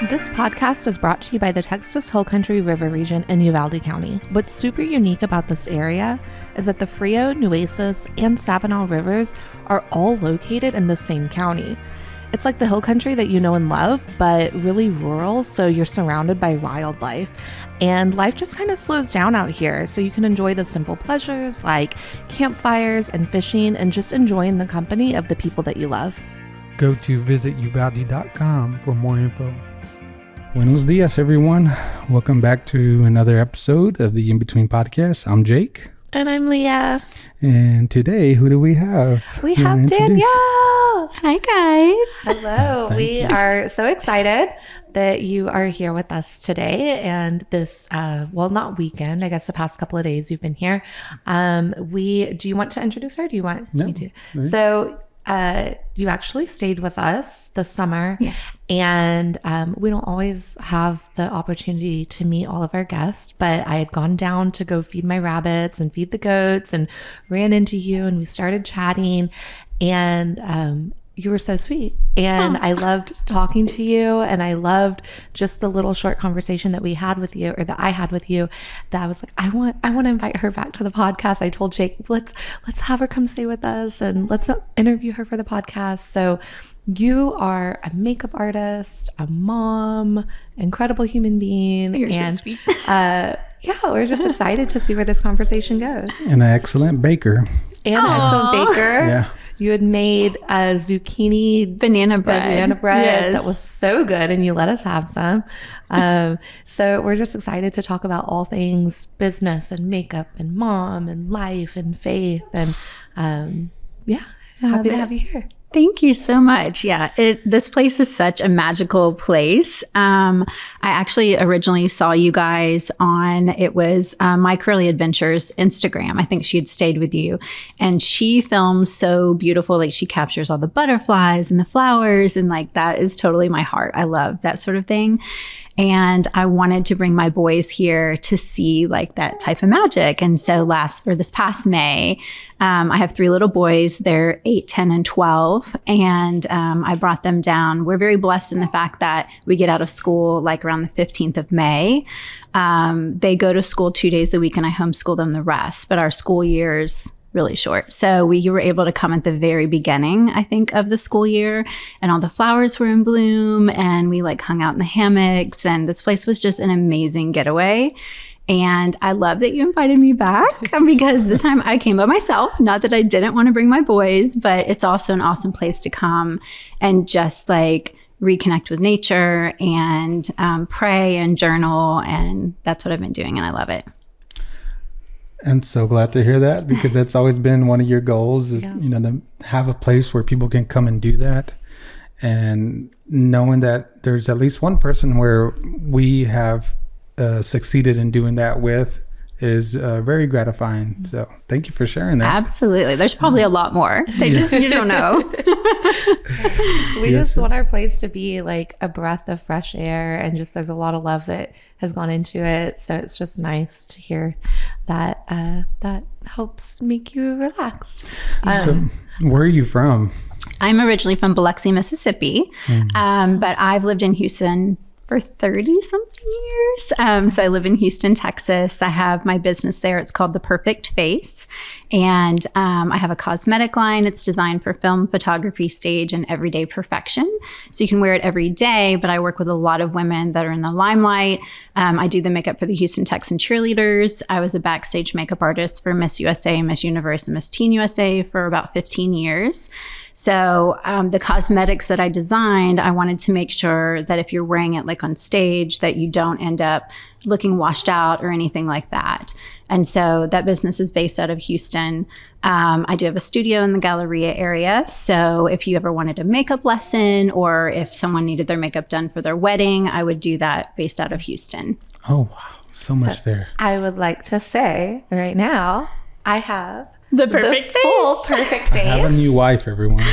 This podcast is brought to you by the Texas Hill Country River region in Uvalde County. What's super unique about this area is that the Frio, Nueces, and Sabinal rivers are all located in the same county. It's like the hill country that you know and love, but really rural, so you're surrounded by wildlife. And life just kind of slows down out here, so you can enjoy the simple pleasures like campfires and fishing and just enjoying the company of the people that you love. Go to visituvalde.com for more info. Buenos dias, everyone. Welcome back to another episode of the In Between Podcast. I'm Jake. And I'm Leah. And today, who do we have? We have Danielle. Hi, guys. Hello. We are so excited that you are here with us today. And this, not weekend, I guess the past couple of days you've been here. Do you want to introduce her? Do you want me to? Right. So, you actually stayed with us this summer. Yes. And we don't always have the opportunity to meet all of our guests, but I had gone down to go feed my rabbits and feed the goats and ran into you and we started chatting and you were so sweet. And I loved talking to you and I loved just the little short conversation that we had with you, or that I had with you, that I was like, I want to invite her back to the podcast. I told Jake, let's have her come stay with us and let's interview her for the podcast. So you are a makeup artist, a mom, incredible human being. You're and, so sweet. We're just excited to see where this conversation goes. And an excellent baker. And an excellent baker. Yeah. You had made a zucchini Banana bread. Yes. That was so good, and you let us have some. So we're just excited to talk about all things business and makeup and mom and life and faith. And happy to have you here. Thank you so much. Yeah, this place is such a magical place. I actually originally saw you guys on, it was My Curly Adventures Instagram. I think she had stayed with you. And she films so beautiful. Like she captures all the butterflies and the flowers. And like that is totally my heart. I love that sort of thing. And I wanted to bring my boys here to see like that type of magic. And so this past May, I have 3 little boys. They're 8, 10, and 12. And I brought them down. We're very blessed in the fact that we get out of school like around the 15th of May. They go to school 2 days a week and I homeschool them the rest. But our school year's really short. So we were able to come at the very beginning, I think, of the school year, and all the flowers were in bloom and we like hung out in the hammocks, and this place was just an amazing getaway. And I love that you invited me back because this time I came by myself. Not that I didn't want to bring my boys, but it's also an awesome place to come and just like reconnect with nature and pray and journal. And that's what I've been doing and I love it. I'm so glad to hear that, because that's always been one of your goals is, to have a place where people can come and do that. And knowing that there's at least one person where we have succeeded in doing that with is very gratifying. So thank you for sharing that. Absolutely. There's probably a lot more. You don't know. We just want our place to be like a breath of fresh air, and just there's a lot of love that has gone into it. So it's just nice to hear that that helps make you relaxed. So where are you from? I'm originally from Biloxi, Mississippi, but I've lived in Houston for 30-something years. So I live in Houston, Texas. I have my business there. It's called The Perfect Face. And I have a cosmetic line. It's designed for film, photography, stage, and everyday perfection. So you can wear it every day, but I work with a lot of women that are in the limelight. I do the makeup for the Houston Texan cheerleaders. I was a backstage makeup artist for Miss USA, Miss Universe, and Miss Teen USA for about 15 years. So the cosmetics that I designed, I wanted to make sure that if you're wearing it like on stage, that you don't end up looking washed out or anything like that. And so that business is based out of Houston. I do have a studio in the Galleria area. So if you ever wanted a makeup lesson, or if someone needed their makeup done for their wedding, I would do that based out of Houston. Oh, wow. So much there. I would like to say right now, I have The perfect face. Full perfect face. I have a new wife, everyone.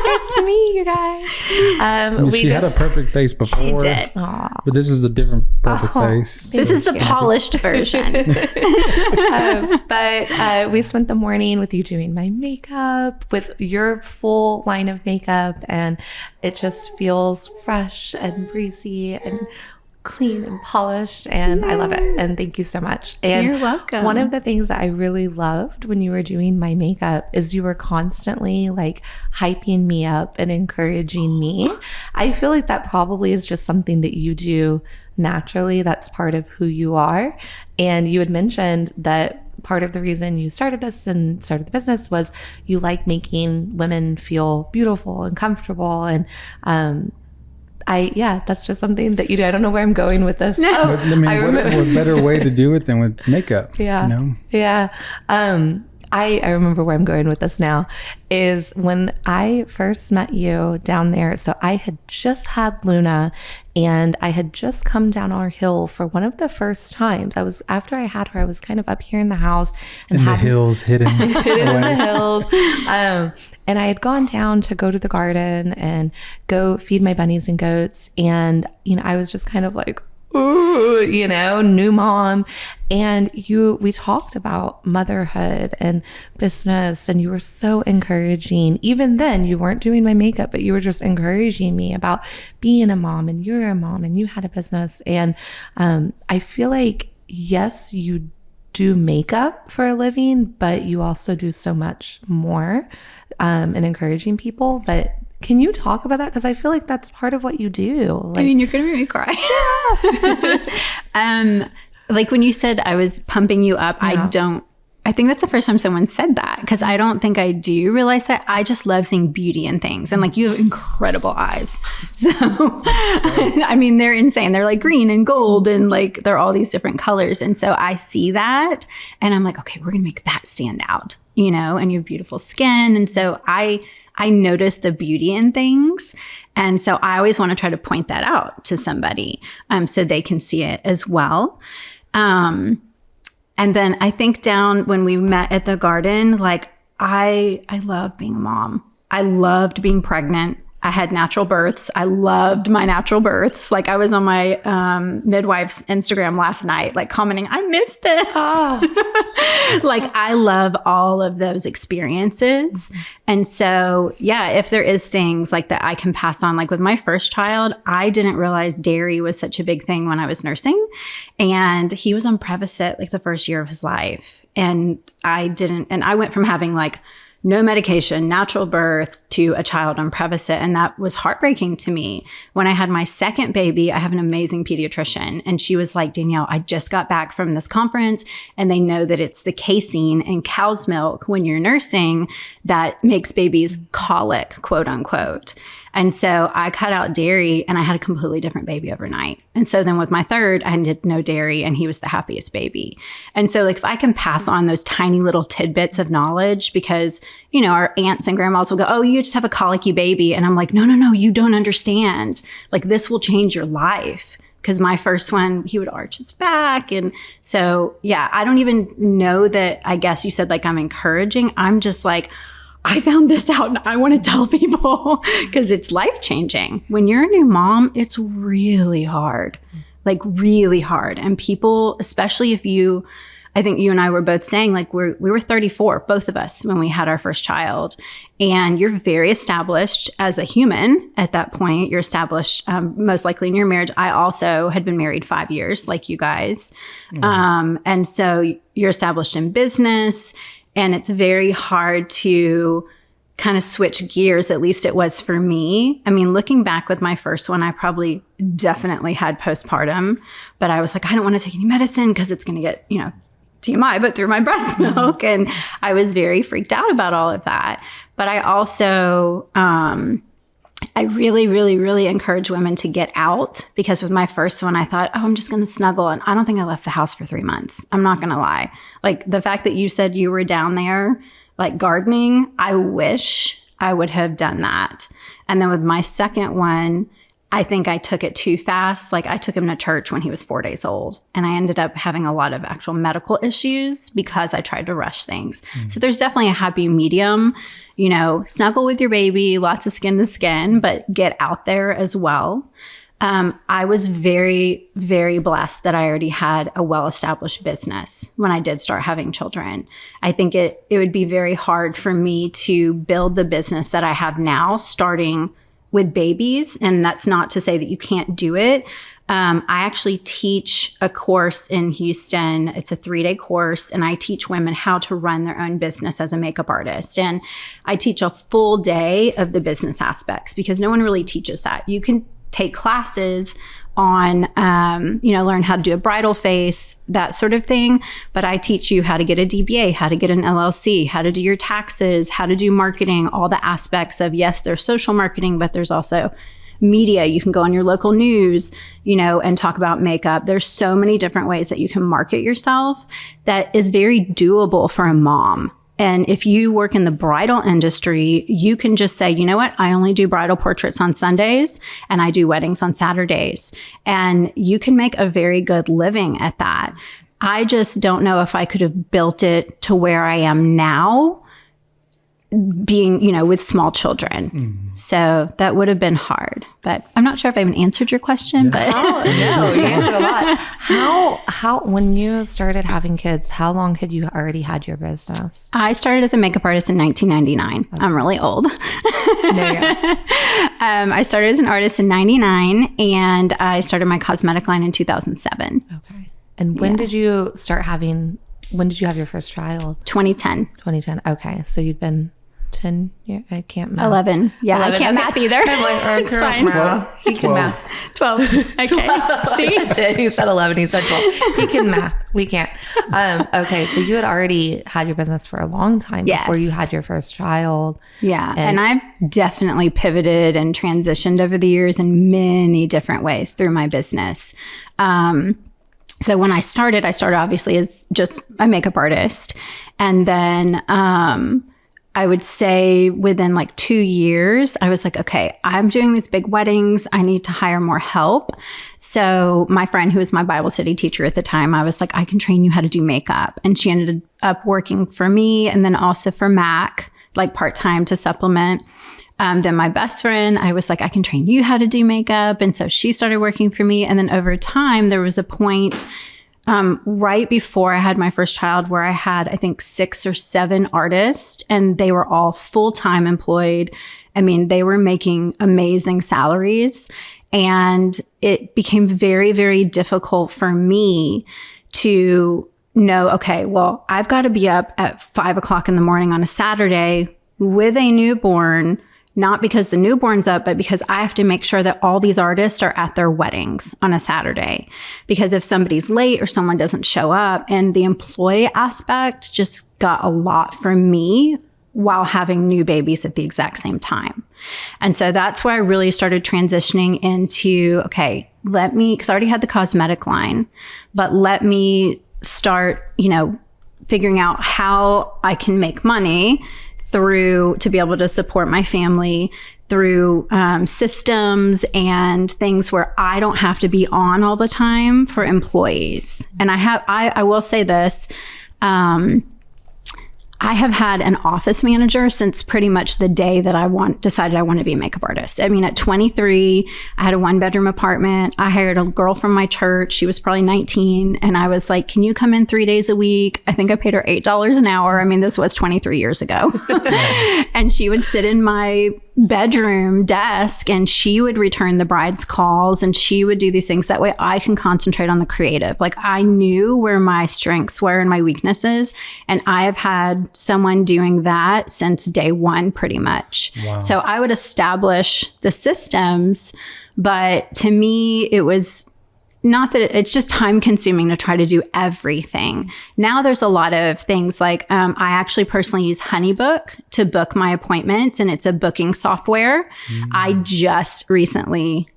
It's me, you guys. She had a perfect face before. She did. But this is a different perfect face. This is the polished version. But we spent the morning with you doing my makeup, with your full line of makeup, and it just feels fresh and breezy and clean and polished, and I love it. And thank you so much. And you're welcome. One of the things that I really loved when you were doing my makeup is you were constantly like hyping me up and encouraging me. I feel like that probably is just something that you do naturally. That's part of who you are. And you had mentioned that part of the reason you started this and started the business was you like making women feel beautiful and comfortable. And that's just something that you do. I don't know where I'm going with this. But, I mean, what better way to do it than with makeup? Yeah. You know? Yeah. I remember where I'm going with this now is when I first met you down there. So I had just had Luna and I had just come down our hill for one of the first times. After I had her, I was kind of up here in the house and in the hills, hidden in the hills. And I had gone down to go to the garden and go feed my bunnies and goats. And, I was just kind of like, ooh, new mom. And we talked about motherhood and business, and you were so encouraging. Even then, you weren't doing my makeup, but you were just encouraging me about being a mom, and you're a mom and you had a business. And I feel like, yes, you do makeup for a living, but you also do so much more in encouraging people. But can you talk about that? Because I feel like that's part of what you do. I mean, you're going to make me cry. Like when you said I was pumping you up, yeah. I think that's the first time someone said that, because I don't think I do realize that. I just love seeing beauty in things. And like, you have incredible eyes. So, I mean, they're insane. They're like green and gold and like, they're all these different colors. And so I see that and I'm like, okay, we're going to make that stand out, and you have beautiful skin. And so I notice the beauty in things. And so I always want to try to point that out to somebody so they can see it as well. And then I think down when we met at the garden, like I love being a mom. I loved being pregnant. I had natural births. I loved my natural births. Like I was on my midwife's Instagram last night, like commenting, I missed this. Oh. Like I love all of those experiences. Mm-hmm. And so, yeah, if there is things like that I can pass on, like with my first child, I didn't realize dairy was such a big thing when I was nursing. And he was on Prevacid like the first year of his life. And I went from having like no medication, natural birth, to a child on Prevacid. And that was heartbreaking to me. When I had my second baby, I have an amazing pediatrician. And she was like, Danielle, I just got back from this conference and they know that it's the casein in cow's milk when you're nursing that makes babies colic, quote unquote. And so I cut out dairy and I had a completely different baby overnight. And so then with my third, I did no dairy and he was the happiest baby. And so like if I can pass on those tiny little tidbits of knowledge, because, our aunts and grandmas will go, oh, you just have a colicky baby. And I'm like, no, you don't understand. Like this will change your life. Because my first one, he would arch his back. And so, yeah, I don't even know that, I guess you said like I'm encouraging. I'm just like, I found this out and I want to tell people because it's life-changing. When you're a new mom, it's really hard, like really hard. And people, especially if I think you and I were both saying like we were 34, both of us, when we had our first child. And you're very established as a human at that point. You're established most likely in your marriage. I also had been married 5 years like you guys. Mm-hmm. And so you're established in business. And it's very hard to kind of switch gears. At least it was for me. I mean, looking back with my first one, I probably definitely had postpartum, but I was like, I don't want to take any medicine because it's going to get, TMI, but through my breast milk. And I was very freaked out about all of that. But I also, I really, really, really encourage women to get out, because with my first one, I thought, I'm just going to snuggle. And I don't think I left the house for 3 months. I'm not going to lie. Like the fact that you said you were down there, like gardening, I wish I would have done that. And then with my second one, I think I took it too fast. Like I took him to church when he was 4 days old, and I ended up having a lot of actual medical issues because I tried to rush things. So there's definitely a happy medium, you know, snuggle with your baby, lots of skin to skin, but get out there as well. I was very, very blessed that I already had a well-established business when I did start having children. I think it would be very hard for me to build the business that I have now, starting with babies. And that's not to say that you can't do it. I actually teach a course in Houston. It's a 3-day course, and I teach women how to run their own business as a makeup artist. And I teach a full day of the business aspects because no one really teaches that. You can take classes on, learn how to do a bridal face, that sort of thing. But I teach you how to get a DBA, how to get an LLC, how to do your taxes, how to do marketing, all the aspects of, yes, there's social marketing, but there's also media. You can go on your local news, and talk about makeup. There's so many different ways that you can market yourself that is very doable for a mom. And if you work in the bridal industry, you can just say, you know what, I only do bridal portraits on Sundays and I do weddings on Saturdays. And you can make a very good living at that. I just don't know if I could have built it to where I am now, being, with small children. So that would have been hard, but I'm not sure if I even answered your question, but no, you answered a lot. How, when you started having kids, how long had you already had your business? I started as a makeup artist in 1999. Okay. I'm really old. There you go. I started as an artist in 99, and I started my cosmetic line in 2007. Okay. And when did you have your first child? 2010. 2010. Okay. So you'd been 10 years, I can't math. 11. Yeah, 11. I can't math either. It's fine. 12. He can math. 12. Okay. 12. See? He said 11. He said 12. He can math. We can't. Okay. So you had already had your business for a long time before you had your first child. Yeah. And I've definitely pivoted and transitioned over the years in many different ways through my business. So when I started obviously as just a makeup artist. And then, I would say within like 2 years, I was like, okay, I'm doing these big weddings. I need to hire more help. So my friend, who was my Bible study teacher at the time, I was like, I can train you how to do makeup. And she ended up working for me and then also for Mac, like part-time to supplement. Then my best friend, I was like, I can train you how to do makeup. And so she started working for me. And then over time, there was a point right before I had my first child where I had, I think, 6 or 7 artists, and they were all full-time employed. I mean, they were making amazing salaries, and it became very, very difficult for me to know, okay, well, I've got to be up at 5 o'clock in the morning on a Saturday with a newborn, not because the newborn's up, but because I have to make sure that all these artists are at their weddings on a Saturday. Because if somebody's late or someone doesn't show up, and the employee aspect just got a lot for me while having new babies at the exact same time. And so that's where I really started transitioning into, okay, because I already had the cosmetic line, but let me start, figuring out how I can make money to be able to support my family through systems and things where I don't have to be on all the time for employees. And I will say this, I have had an office manager since pretty much the day that decided I wanted to be a makeup artist. I mean, at 23, I had a 1-bedroom apartment. I hired a girl from my church. She was probably 19. And I was like, can you come in 3 days a week? I think I paid her $8 an hour. I mean, this was 23 years ago. And she would sit in my bedroom desk and she would return the bride's calls and she would do these things. That way I can concentrate on the creative. Like I knew where my strengths were and my weaknesses. And I have had someone doing that since day one, pretty much. Wow. So I would establish the systems, but to me, it was not that it's just time consuming to try to do everything. Now there's a lot of things like I actually personally use HoneyBook to book my appointments, and it's a booking software. I just recently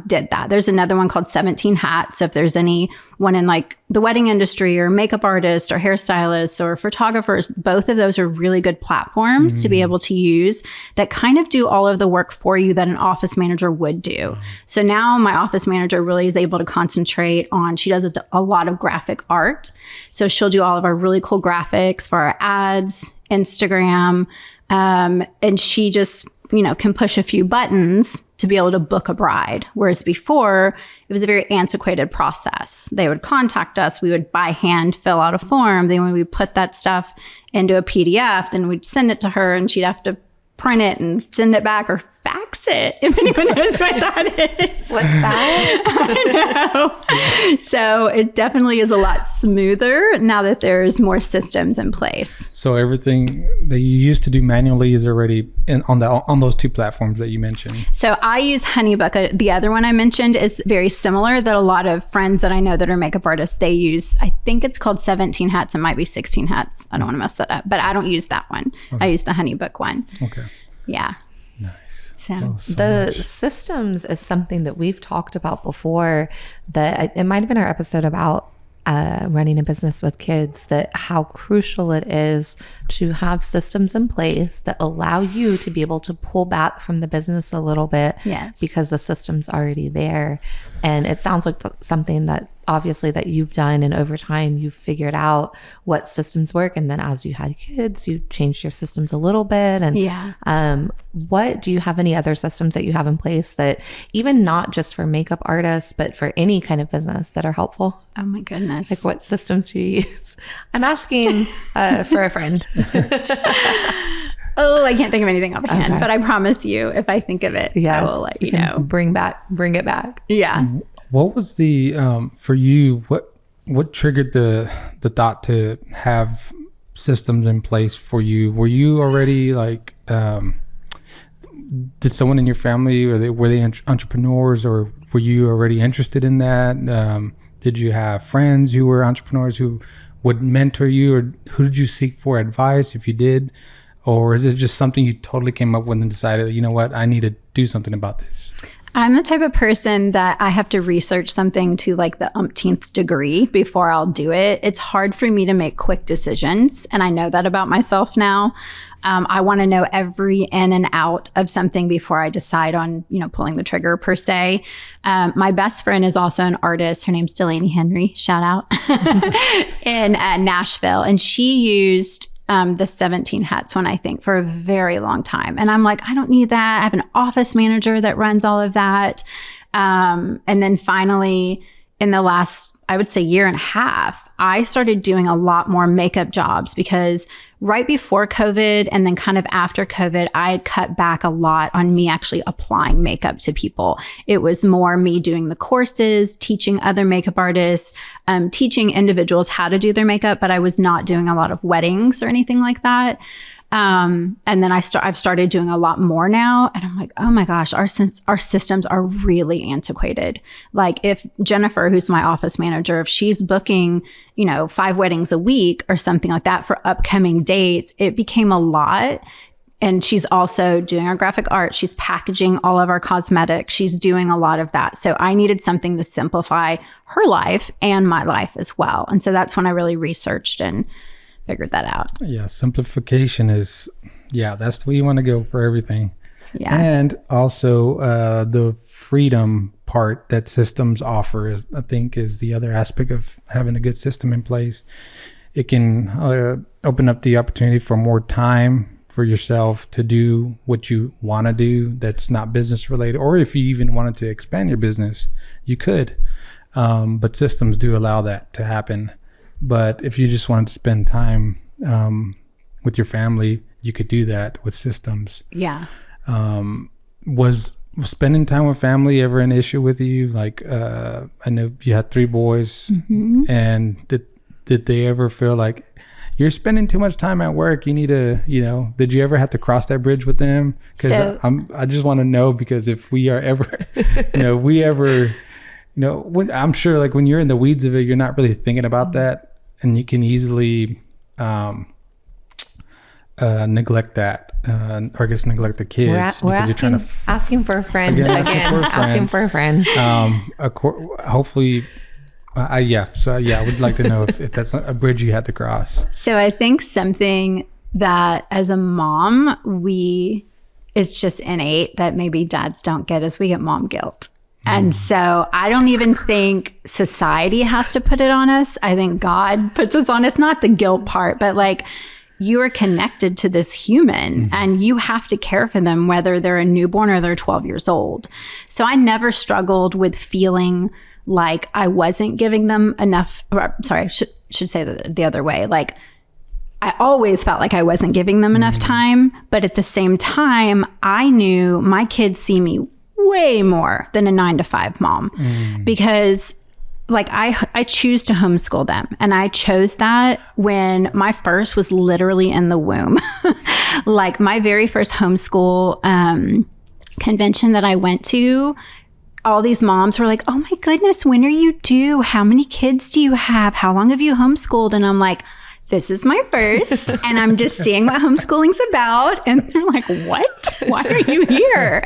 did that. There's another one called 17 Hats. So if there's anyone in like the wedding industry or makeup artists or hairstylists or photographers, both of those are really good platforms to be able to use that kind of do all of the work for you that an office manager would do. So now my office manager really is able to concentrate on, she does a lot of graphic art. So she'll do all of our really cool graphics for our ads, Instagram, and she just, can push a few buttons to be able to book a bride. Whereas before, it was a very antiquated process. They would contact us. We would by hand fill out a form. Then when we put that stuff into a PDF, then we'd send it to her and she'd have to print it and send it back or fax it, if anyone knows what that is. What's that? I know. So it definitely is a lot smoother now that there's more systems in place. So everything that you used to do manually is already on those two platforms that you mentioned. So I use Honeybook. The other one I mentioned is very similar, that a lot of friends that I know that are makeup artists, they use, I think it's called 17 Hats. It might be 16 Hats. I don't want to mess that up, but I don't use that one. Okay. I use the Honeybook one. Okay. Yeah. Nice. So the systems is something that we've talked about before, that it might have been our episode about running a business with kids, that how crucial it is to have systems in place that allow you to be able to pull back from the business a little bit. Yes. Because the system's already there. And it sounds like something that obviously that you've done, and over time you've figured out what systems work, and then as you had kids you changed your systems a little bit. And what do you have any other systems that you have in place that even not just for makeup artists but for any kind of business that are helpful? Oh my goodness. Like what systems do you use? I'm asking for a friend. Oh, I can't think of anything offhand, but I promise you, if I think of it, I will let you know. Bring it back. Yeah. What was the for you? What triggered the thought to have systems in place for you? Were you already like? Did someone in your family, or were they entrepreneurs, or were you already interested in that? Did you have friends who were entrepreneurs who would mentor you, or who did you seek for advice if you did? Or is it just something you totally came up with and decided, you know what, I need to do something about this? I'm the type of person that I have to research something to like the umpteenth degree before I'll do it. It's hard for me to make quick decisions. And I know that about myself now. I want to know every in and out of something before I decide on, pulling the trigger per se. My best friend is also an artist. Her name's Delaney Henry, shout out, in Nashville. And she used the 17 Hats one, I think, for a very long time. And I'm like, I don't need that. I have an office manager that runs all of that. And then finally, in the last, I would say, year and a half, I started doing a lot more makeup jobs, because right before COVID and then kind of after COVID, I had cut back a lot on me actually applying makeup to people. It was more me doing the courses, teaching other makeup artists, teaching individuals how to do their makeup, but I was not doing a lot of weddings or anything like that. And then I've started doing a lot more now, and I'm like, oh my gosh, our systems are really antiquated. Like if Jennifer, who's my office manager, if she's booking, 5 weddings a week or something like that for upcoming dates, it became a lot. And she's also doing our graphic art. She's packaging all of our cosmetics. She's doing a lot of that. So I needed something to simplify her life and my life as well. And so that's when I really researched and figured that out. Yeah, simplification is, that's the way you want to go for everything. Yeah. And also the freedom part that systems offer I think is the other aspect of having a good system in place. It can open up the opportunity for more time for yourself to do what you want to do that's not business related, or if you even wanted to expand your business, you could. But systems do allow that to happen. But if you just wanted to spend time with your family, you could do that with systems. Yeah. Was spending time with family ever an issue with you? Like, I know you had 3 boys, and did they ever feel like you're spending too much time at work? You need to, did you ever have to cross that bridge with them? Because I just want to know, because if we are ever, I'm sure like when you're in the weeds of it, you're not really thinking about that. And you can easily neglect that, or I guess neglect the kids we're asking for a friend again. Asking for a friend. Hopefully. I would like to know if that's a bridge you had to cross. So I think something that as a mom, it's just innate that maybe dads don't get is we get mom guilt. And so I don't even think society has to put it on us. I think God puts us on us, not the guilt part, but like you are connected to this human and you have to care for them, whether they're a newborn or they're 12 years old. So I never struggled with feeling like I wasn't giving them enough. Sorry, I should say that the other way. Like I always felt like I wasn't giving them enough time. But at the same time, I knew my kids see me way more than a 9-to-5 mom because like I choose to homeschool them. And I chose that when my first was literally in the womb. Like my very first homeschool convention that I went to, all these moms were like, oh my goodness, when are you due? How many kids do you have? How long have you homeschooled? And I'm like, this is my first. And I'm just seeing what homeschooling's about. And they're like, what? Why are you here?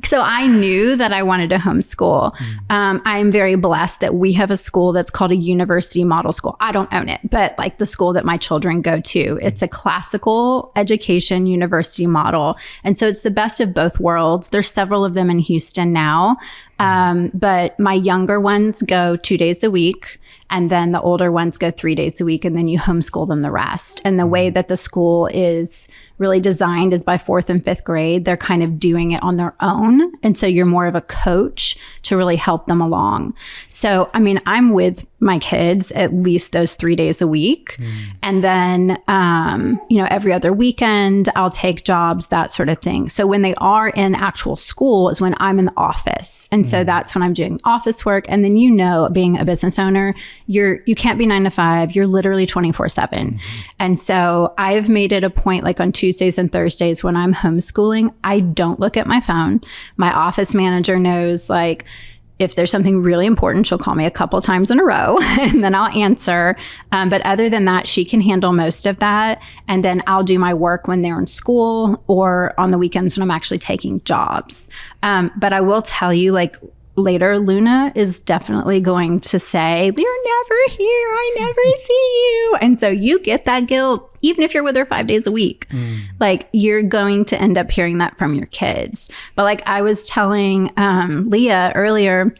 So I knew that I wanted to homeschool. I'm very blessed that we have a school that's called a university model school. I don't own it, but like the school that my children go to, it's a classical education university model. And so it's the best of both worlds. There's several of them in Houston now. But my younger ones go 2 days a week. And then the older ones go 3 days a week, and then you homeschool them the rest. And the way that the school is really designed is by 4th and 5th grade, they're kind of doing it on their own. And so you're more of a coach to really help them along. So, I mean, I'm with my kids at least those 3 days a week. And then, every other weekend, I'll take jobs, that sort of thing. So when they are in actual school is when I'm in the office. And so that's when I'm doing office work. And then, being a business owner, you can't be 9 to 5. You're literally 24/7. And so I've made it a point, like on Tuesdays and Thursdays when I'm homeschooling, I don't look at my phone. My office manager knows, like, if there's something really important, she'll call me a couple times in a row and then I'll answer. But other than that, she can handle most of that. And then I'll do my work when they're in school or on the weekends when I'm actually taking jobs. But I will tell you, like, later, Luna is definitely going to say, you're never here. I never see you. And so you get that guilt, even if you're with her 5 days a week. Like, you're going to end up hearing that from your kids. But like I was telling Leah earlier,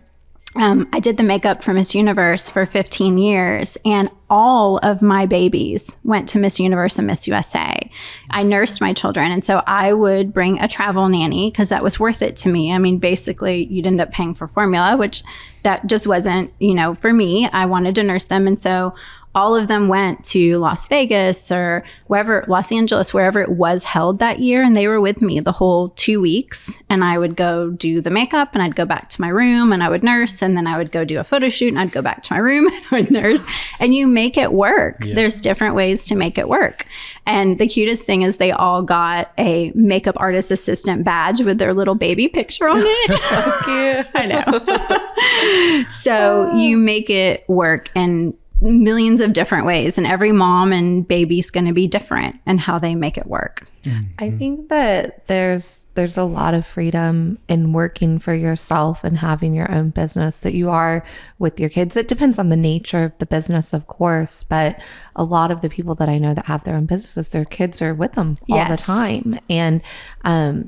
I did the makeup for Miss Universe for 15 years, and all of my babies went to Miss Universe and Miss USA. I nursed my children, and so I would bring a travel nanny because that was worth it to me. I mean, basically, you'd end up paying for formula, which that just wasn't, for me. I wanted to nurse them, and so all of them went to Las Vegas or wherever, Los Angeles, wherever it was held that year. And they were with me the whole 2 weeks. And I would go do the makeup and I'd go back to my room and I would nurse. And then I would go do a photo shoot and I'd go back to my room and I would nurse. And you make it work. Yeah. There's different ways to make it work. And the cutest thing is they all got a makeup artist assistant badge with their little baby picture on it. So cute. I know. So you make it work in millions of different ways, and every mom and baby's going to be different in how they make it work. I think that there's a lot of freedom in working for yourself and having your own business that you are with your kids. It depends on the nature of the business, of course, but a lot of the people that I know that have their own businesses, their kids are with them all the time. And,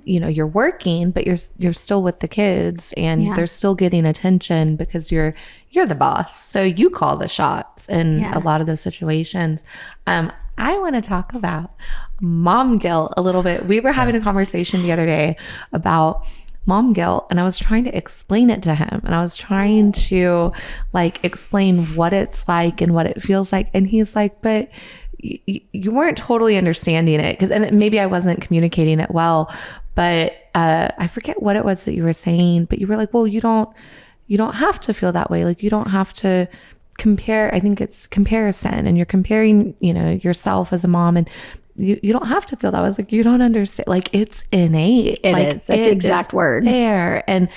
you're working, but you're still with the kids and they're still getting attention because you're the boss. So you call the shots in a lot of those situations. I want to talk about mom guilt a little bit. We were having a conversation the other day about mom guilt, and I was trying to explain it to him, and I was trying to explain what it's like and what it feels like. And he's like, but you weren't totally understanding it, and maybe I wasn't communicating it well, but I forget what it was that you were saying, but you were like, well, you don't have to feel that way. Like, you don't have to compare. I think it's comparison, and you're comparing, yourself as a mom, and you don't have to feel that. I was like, you don't understand. Like, it's innate. It is. That's the exact word there. And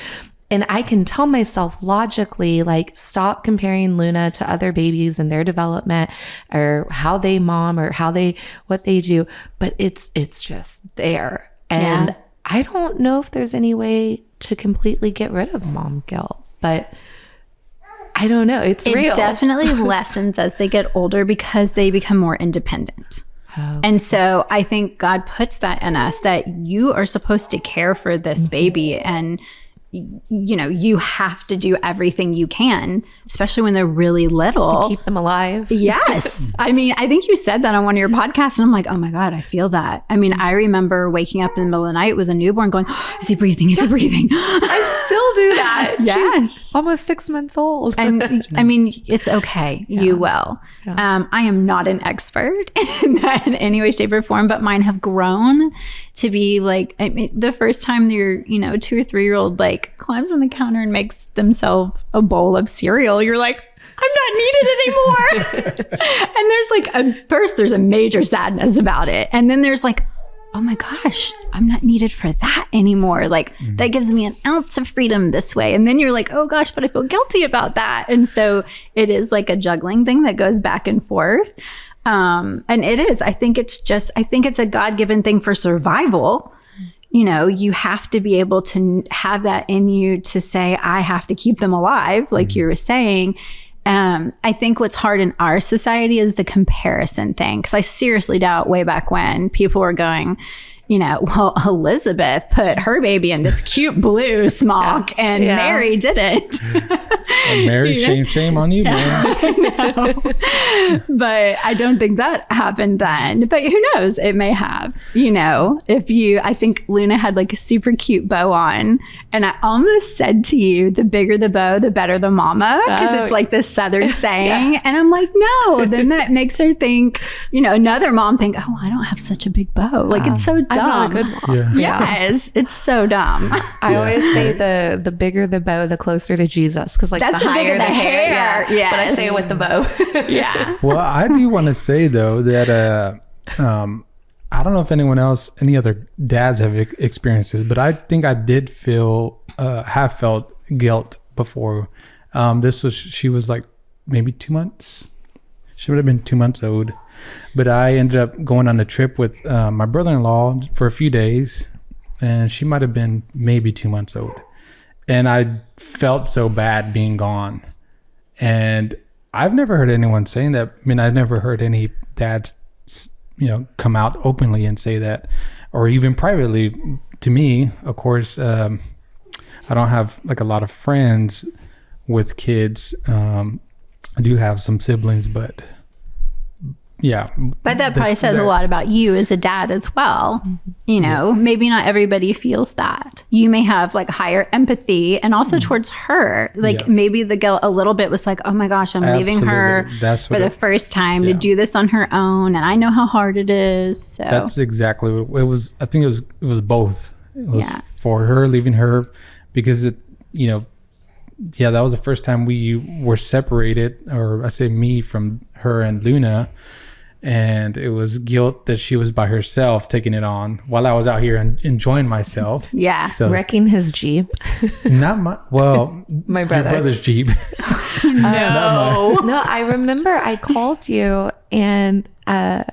And I can tell myself logically, like, stop comparing Luna to other babies and their development or how they mom or what they do. But it's just there. And I don't know if there's any way to completely get rid of mom guilt, but I don't know. It real. Definitely lessens as they get older because they become more independent. Oh. And so I think God puts that in us, that you are supposed to care for this baby, and you know, you have to do everything you can, especially when they're really little. Keep them alive. Yes. I mean, I think you said that on one of your podcasts, and I'm like, oh my God, I feel that. I mean, I remember waking up in the middle of the night with a newborn going, oh, is he breathing? Is he breathing? I still do that. Yes. She's almost 6 months old. And I mean, it's okay. Yeah. You will. Yeah. I am not an expert in that in any way, shape, or form, but mine have grown to be like, I mean, the first time your, 2 or 3 year old like climbs on the counter and makes themselves a bowl of cereal, you're like, I'm not needed anymore. And there's like first there's a major sadness about it. And then there's like, oh my gosh, I'm not needed for that anymore. Like that gives me an ounce of freedom this way. And then you're like, oh gosh, but I feel guilty about that. And so it is like a juggling thing that goes back and forth. And it is, I think it's a God-given thing for survival. You have to be able to have that in you to say, I have to keep them alive, like you were saying. I think what's hard in our society is the comparison thing. Because I seriously doubt way back when people were going, well, Elizabeth put her baby in this cute blue smock and Mary didn't. And Mary, shame on you, man. I know. But I don't think that happened then. But who knows? It may have, I think Luna had like a super cute bow on. And I almost said to you, the bigger the bow, the better the mama. Because it's like this Southern saying. And I'm like, no. Then that makes her think, another mom think, oh, I don't have such a big bow. Like it's so dumb. I'm not a good mom. Yes, it's so dumb. I always say the bigger the bow, the closer to Jesus, because like that's the higher the hair. Yeah. Yes. But I say it with the bow. Yeah. Well, I do want to say though that I don't know if any other dads have experienced this, but I think I did have felt guilt before. She was like maybe 2 months. She would have been 2 months old. But I ended up going on a trip with my brother-in-law for a few days, and she might have been maybe 2 months old. And I felt so bad being gone. And I've never heard anyone saying that. I mean, I've never heard any dads, come out openly and say that, or even privately. To me, of course, I don't have like a lot of friends with kids. I do have some siblings, but yeah. But that probably says a lot about you as a dad as well. Maybe not everybody feels that. You may have like higher empathy and also towards her. Like maybe the guilt a little bit was like, oh my gosh, I'm leaving her for the first time to do this on her own. And I know how hard it is. So that's exactly what it was. I think it was both. It was for her, leaving her, because that was the first time we were separated, or I say me from her and Luna. And it was guilt that she was by herself taking it on while I was out here enjoying myself. Yeah. So, wrecking his Jeep. my brother's Jeep. No. No, I remember I called you and I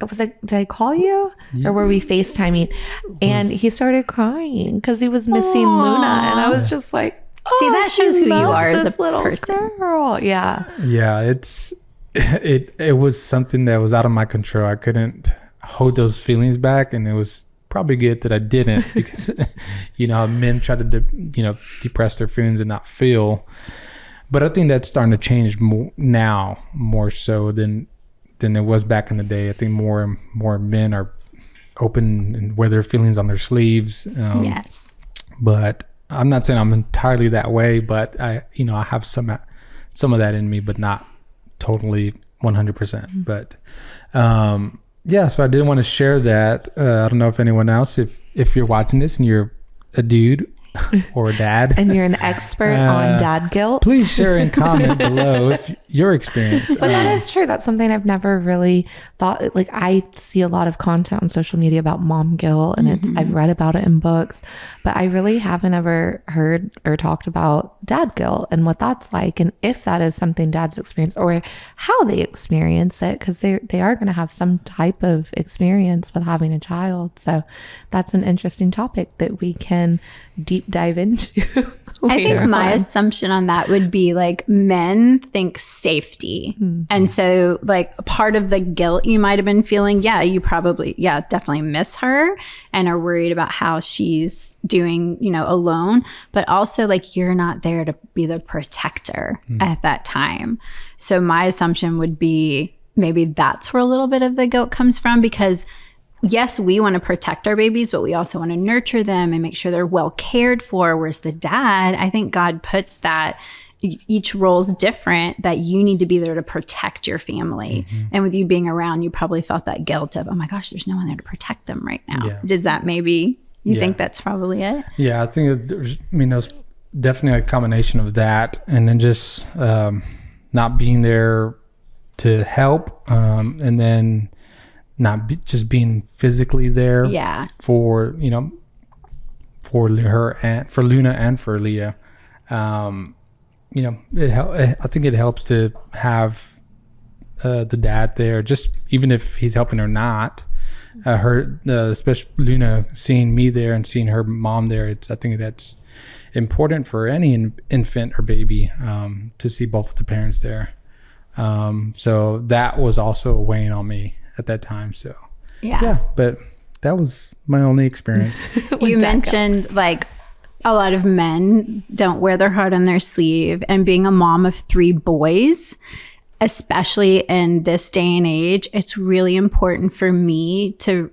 was like, did I call you? Yeah. Or were we FaceTiming? And he started crying because he was missing Luna. And I was just like, see, that shows who you are as a little person. Girl. Yeah. Yeah, it was something that was out of my control. I couldn't hold those feelings back, and it was probably good that I didn't, because men try to depress their feelings and not feel. But I think that's starting to change more so than it was back in the day. I think more men are open and wear their feelings on their sleeves. Yes. But I'm not saying I'm entirely that way, but I have some of that in me, but not totally 100%. But so I did want to share that. I don't know if anyone else, if you're watching this and you're a dude or a dad. And you're an expert on dad guilt. Please share and comment below if your experience. But that is true. That's something I've never really thought. Like, I see a lot of content on social media about mom guilt, and I've read about it in books, but I really haven't ever heard or talked about dad guilt and what that's like, and if that is something dads experience or how they experience it, because they are going to have some type of experience with having a child. So that's an interesting topic that we can deep dive into. I think my assumption on that would be like men think safety. And so like part of the guilt you might have been feeling, you probably, definitely miss her and are worried about how she's doing, alone, but also like you're not there to be the protector at that time. So my assumption would be maybe that's where a little bit of the guilt comes from, because yes, we want to protect our babies, but we also want to nurture them and make sure they're well cared for. Whereas the dad, I think God puts that each role's different, that you need to be there to protect your family. And with you being around, you probably felt that guilt of, oh my gosh, there's no one there to protect them right now. Yeah. Does that maybe, you think that's probably it? Yeah, I think there's definitely a combination of that. And then just not being there to help. And then just being physically there for for her and for Luna and for Leah. I think it helps to have the dad there, just even if he's helping or not. Especially Luna seeing me there and seeing her mom there, I think that's important for any infant or baby to see both of the parents there. So that was also weighing on me at that time. So but that was my only experience. You mentioned like a lot of men don't wear their heart on their sleeve, and being a mom of 3 boys, especially in this day and age, it's really important for me to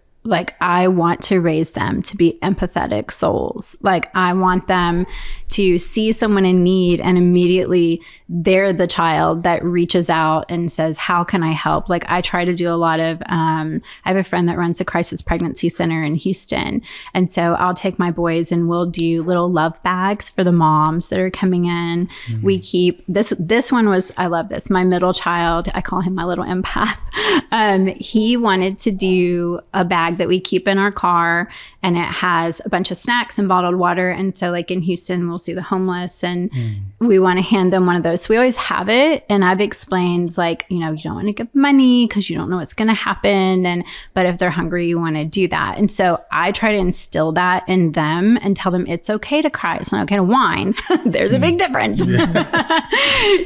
I want to raise them to be empathetic souls. I want them to see someone in need and immediately they're the child that reaches out and says, how can I help? I try to do a lot of, I have a friend that runs a crisis pregnancy center in Houston. And so I'll take my boys and we'll do little love bags for the moms that are coming in. We keep this one was, I love this. My middle child, I call him my little empath. He wanted to do a bag that we keep in our car, and it has a bunch of snacks and bottled water. And so in Houston, we'll see the homeless and we want to hand them one of those. So we always have it. And I've explained you don't want to give money because you don't know what's going to happen. But if they're hungry, you want to do that. And so I try to instill that in them and tell them it's okay to cry. It's not okay to whine. There's a big difference. Yeah.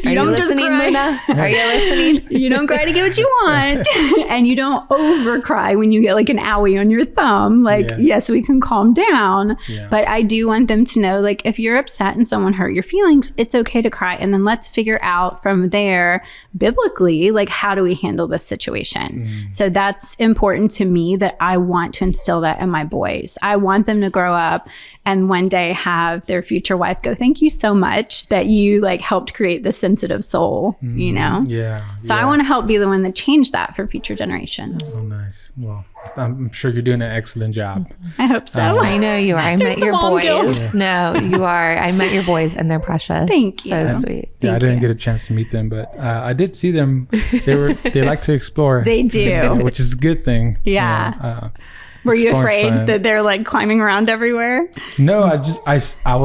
Are you listening, Luna? Are you listening? You don't cry to get what you want. And you don't over cry when you get an owie on your thumb. Yes, we can calm down. Yeah. But I do want them to know, if you're upset and someone hurt your feelings, it's okay to cry. And then let's figure out from there, biblically, how do we handle this situation? So that's important to me, that I want to instill that in my boys. I want them to grow up and one day have their future wife go, thank you so much that you helped create this sensitive soul, Yeah. So I want to help be the one that change that for future generations. Oh, nice. Well, I'm sure you're doing an excellent job. I hope so. I know you are. I met your boys. Yeah. No, you are. I met your boys and they're precious. Thank you. So sweet. Yeah, I didn't get a chance to meet them, but I did see them. They like to explore. They do. Which is a good thing. Yeah. Were you afraid that they're climbing around everywhere? No, I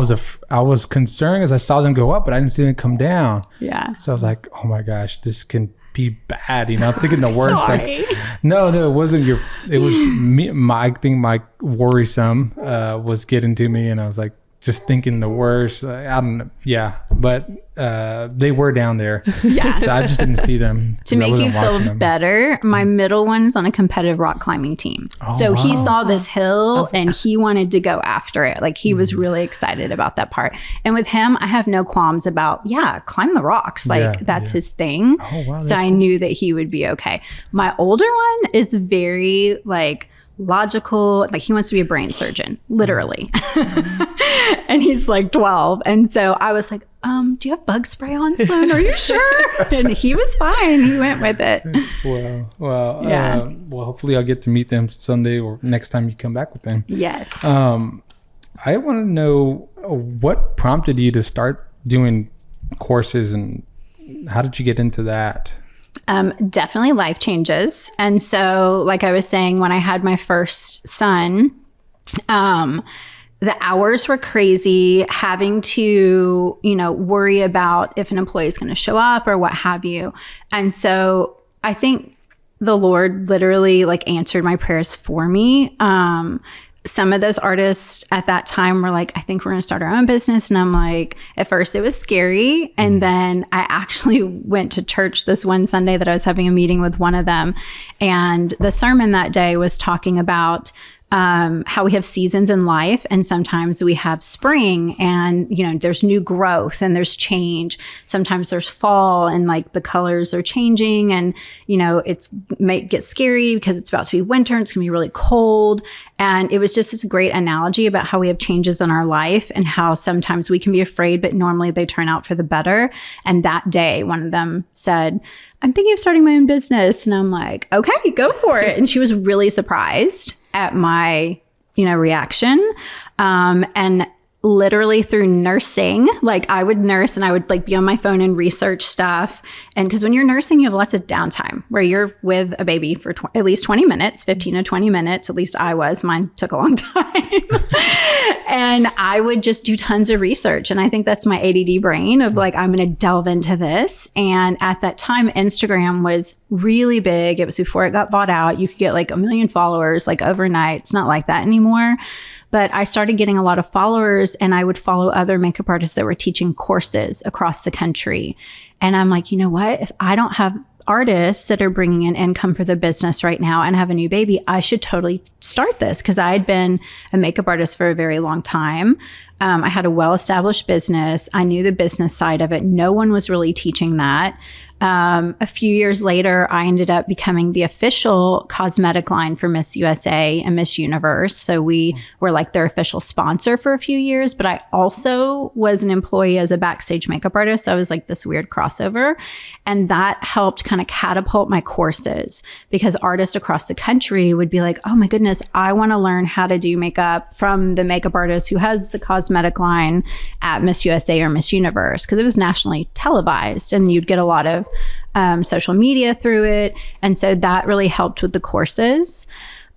was concerned as I saw them go up, but I didn't see them come down. Yeah. So I was like, oh my gosh, this can be bad. I'm thinking the worst. Sorry. No, it wasn't it was me. I think my worrisome was getting to me, and I was just thinking the worst. I don't know. Yeah, but they were down there. Yeah. So I just didn't see them. To make you feel better, my middle one's on a competitive rock climbing team. Oh, so wow. he saw this hill and he wanted to go after it. He was really excited about that part. And with him, I have no qualms about, climb the rocks. That's his thing. Oh, wow. So I knew that he would be okay. My older one is very logical. He wants to be a brain surgeon, literally. And he's 12. And so I was do you have bug spray on, Sloan? Are you sure? And he was fine. He went with it. Well, yeah. Well, hopefully I'll get to meet them someday or next time you come back with them. Yes. I want to know what prompted you to start doing courses, and how did you get into that? Definitely life changes. And so, like I was saying, when I had my first son, the hours were crazy, having to, worry about if an employee is going to show up or what have you. And so I think the Lord literally answered my prayers for me. Some of those artists at that time were like, I think we're going to start our own business. And I'm like, at first it was scary. And then I actually went to church this one Sunday that I was having a meeting with one of them. And the sermon that day was talking about how we have seasons in life, and sometimes we have spring, and there's new growth and there's change. Sometimes there's fall, and the colors are changing, and it's might get scary because it's about to be winter and it's gonna be really cold. And it was just this great analogy about how we have changes in our life and how sometimes we can be afraid, but normally they turn out for the better. And that day, one of them said, I'm thinking of starting my own business. And I'm like, okay, go for it. And she was really surprised at my, reaction. And literally through nursing, I would nurse and I would be on my phone and research stuff. And because when you're nursing, you have lots of downtime where you're with a baby for at least 20 minutes, 15 to 20 minutes. At least I was. Mine took a long time. And I would just do tons of research. And I think that's my ADD brain of I'm going to delve into this. And at that time, Instagram was really big. It was before it got bought out. You could get 1 million followers overnight. It's not like that anymore. But I started getting a lot of followers, and I would follow other makeup artists that were teaching courses across the country. And I'm like, you know what? If I don't have artists that are bringing in income for the business right now and have a new baby, I should totally start this, because I had been a makeup artist for a very long time. I had a well-established business. I knew the business side of it. No one was really teaching that. A few years later, I ended up becoming the official cosmetic line for Miss USA and Miss Universe. So we were their official sponsor for a few years, but I also was an employee as a backstage makeup artist. So I was this weird crossover. And that helped kind of catapult my courses, because artists across the country would be like, oh my goodness, I want to learn how to do makeup from the makeup artist who has the cosmetic line at Miss USA or Miss Universe, because it was nationally televised and you'd get a lot of social media through it. And so that really helped with the courses.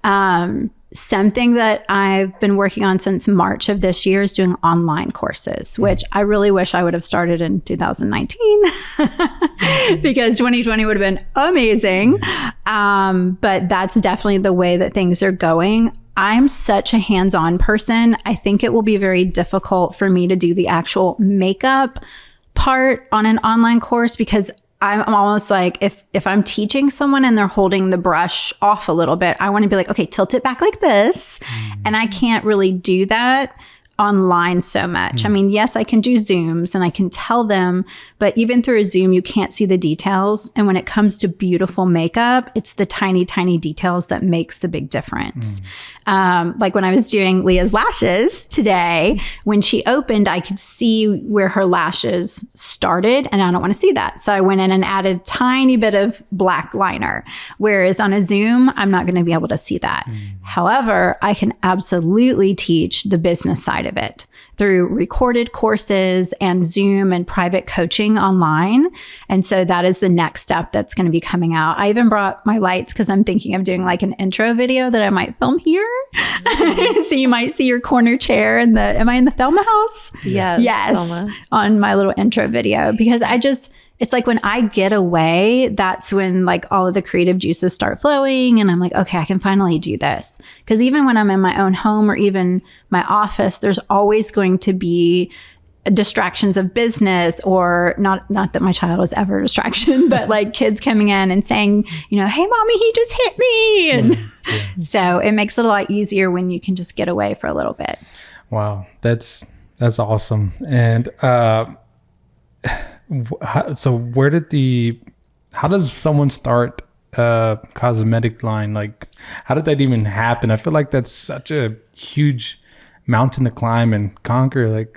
Something that I've been working on since March of this year is doing online courses, which I really wish I would have started in 2019 because 2020 would have been amazing. But that's definitely the way that things are going. I'm such a hands-on person. I think it will be very difficult for me to do the actual makeup part on an online course, because I'm almost if I'm teaching someone and they're holding the brush off a little bit, I want to be okay, tilt it back like this. And I can't really do that online so much. I mean, yes, I can do Zooms and I can tell them, but even through a Zoom, you can't see the details. And when it comes to beautiful makeup, it's the tiny, tiny details that makes the big difference. When I was doing Leah's lashes today, when she opened, I could see where her lashes started, and I don't want to see that. So I went in and added a tiny bit of black liner, whereas on a Zoom, I'm not going to be able to see that. However, I can absolutely teach the business side of it through recorded courses and Zoom and private coaching online. And so that is the next step that's going to be coming out. I even brought my lights because I'm thinking of doing an intro video that I might film here. So you might see your corner chair in am I in the Thelma house? Yes. Thelma. On my little intro video, because it's when I get away, that's when all of the creative juices start flowing. And I'm okay, I can finally do this. Because even when I'm in my own home or even my office, there's always going to be distractions of business, or not that my child is ever a distraction, but kids coming in and saying, hey, mommy, he just hit me. And so it makes it a lot easier when you can just get away for a little bit. Wow. That's awesome. And, so how does someone start a cosmetic line? How did that even happen? I feel that's such a huge mountain to climb and conquer.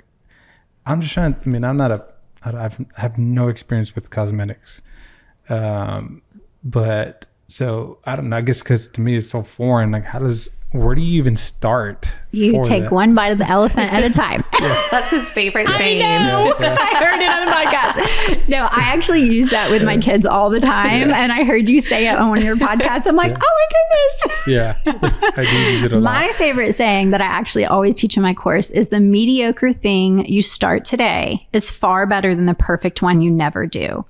I'm just trying to, I have no experience with cosmetics. But so I don't know, I guess because to me it's so foreign. Where do you even start? You take one bite of the elephant at a time. That's his favorite saying. I know. I heard it on the podcast. No, I actually use that with my kids all the time. And I heard you say it on one of your podcasts. I'm like, oh my goodness. Yeah. I do use it a lot. My favorite saying that I actually always teach in my course is the mediocre thing you start today is far better than the perfect one you never do.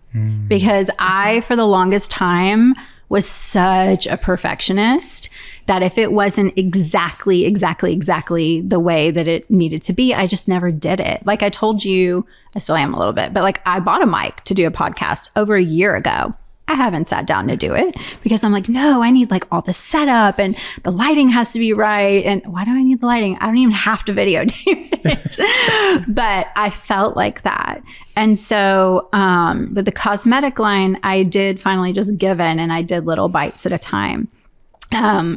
Because I, for the longest time, was such a perfectionist that if it wasn't exactly the way that it needed to be, I just never did it. Like I told you, I still am a little bit, but like I bought a mic to do a podcast over a year ago. I haven't sat down to do it because I'm like, no, I need like all the setup and the lighting has to be right. And why do I need the lighting? I don't even have to videotape it. But I felt like that. And so with the cosmetic line, I did finally just give in and I did little bites at a time.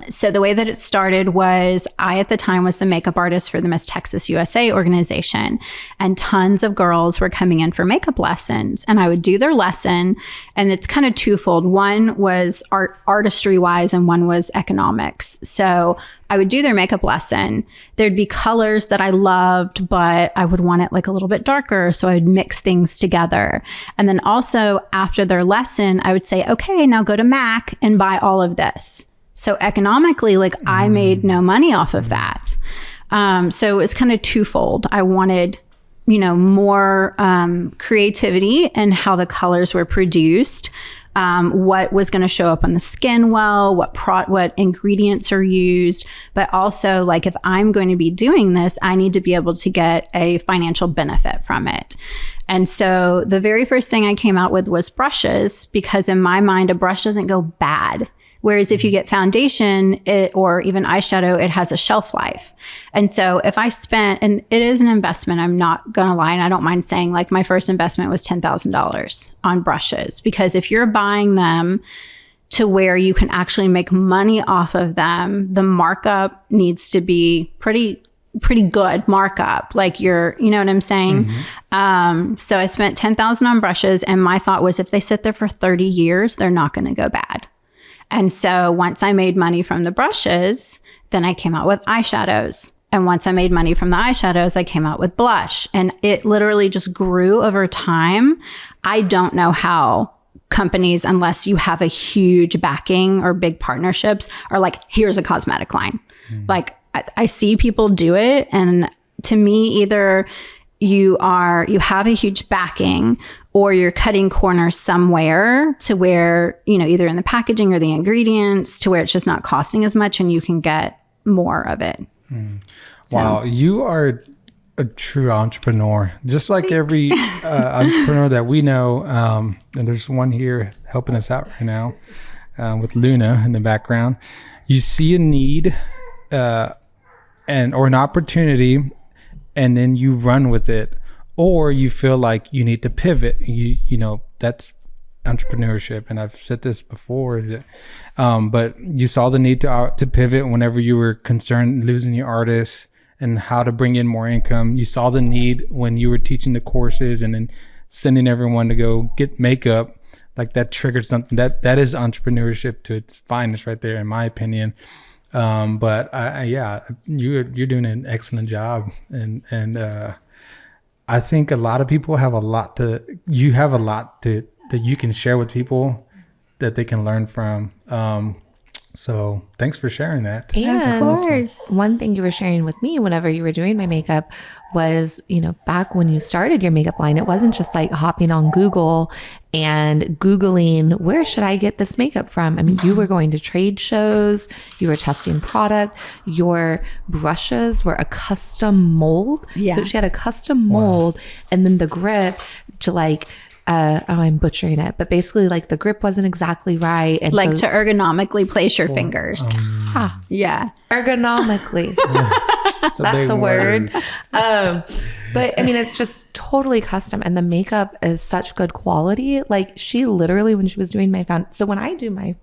So the way that it started was I, at the time, was the makeup artist for the Miss Texas USA organization, and tons of girls were coming in for makeup lessons, and I would do their lesson, and it's kind of twofold. One was artistry wise, and one was economics. So I would do their makeup lesson. There'd be colors that I loved, but I would want it like a little bit darker. So I would mix things together. And then also after their lesson, I would say, okay, now go to MAC and buy all of this. So economically, like I made no money off of that. So it was kind of twofold. I wanted, more creativity in how the colors were produced, what was going to show up on the skin well, what ingredients are used, but also like if I'm going to be doing this, I need to be able to get a financial benefit from it. And so the very first thing I came out with was brushes, because in my mind, a brush doesn't go bad. Whereas if you get foundation or even eyeshadow, it has a shelf life. And so if I spent, and it is an investment, I'm not going to lie, and I don't mind saying like my first investment was $10,000 on brushes, because if you're buying them to where you can actually make money off of them, the markup needs to be pretty good markup. Like you know what I'm saying? Mm-hmm. So I spent $10,000 on brushes, and my thought was if they sit there for 30 years, they're not going to go bad. And so once I made money from the brushes, then I came out with eyeshadows. And once I made money from the eyeshadows, I came out with blush. And it literally just grew over time. I don't know how companies, unless you have a huge backing or big partnerships, are like, here's a cosmetic line. Like I see people do it. And to me, either you have a huge backing, or you're cutting corners somewhere to where, either in the packaging or the ingredients, to where it's just not costing as much and you can get more of it. Wow. You are a true entrepreneur, just like every entrepreneur that we know. And there's one here helping us out right now with Luna in the background. You see a need or an opportunity, and then you run with it. Or you feel like you need to pivot. That's entrepreneurship. And I've said this before, but you saw the need to pivot whenever you were concerned losing your artists and how to bring in more income. You saw the need when you were teaching the courses and then sending everyone to go get makeup. Like that triggered something. That is entrepreneurship to its finest right there, in my opinion. But you're doing an excellent job. And I think a lot of people have a lot that you can share with people that they can learn from. So thanks for sharing that. And of course. One thing you were sharing with me whenever you were doing my makeup was, back when you started your makeup line, it wasn't just like hopping on Google and Googling, where should I get this makeup from? I mean, you were going to trade shows, you were testing product, your brushes were a custom mold. Yeah. So she had a custom mold, and then the grip to like, I'm butchering it, but basically like the grip wasn't exactly right. And like to ergonomically place your fingers. Yeah. Ergonomically. That's a word. But I mean, it's just totally custom, and the makeup is such good quality. Like she literally, when she was doing my so when I do my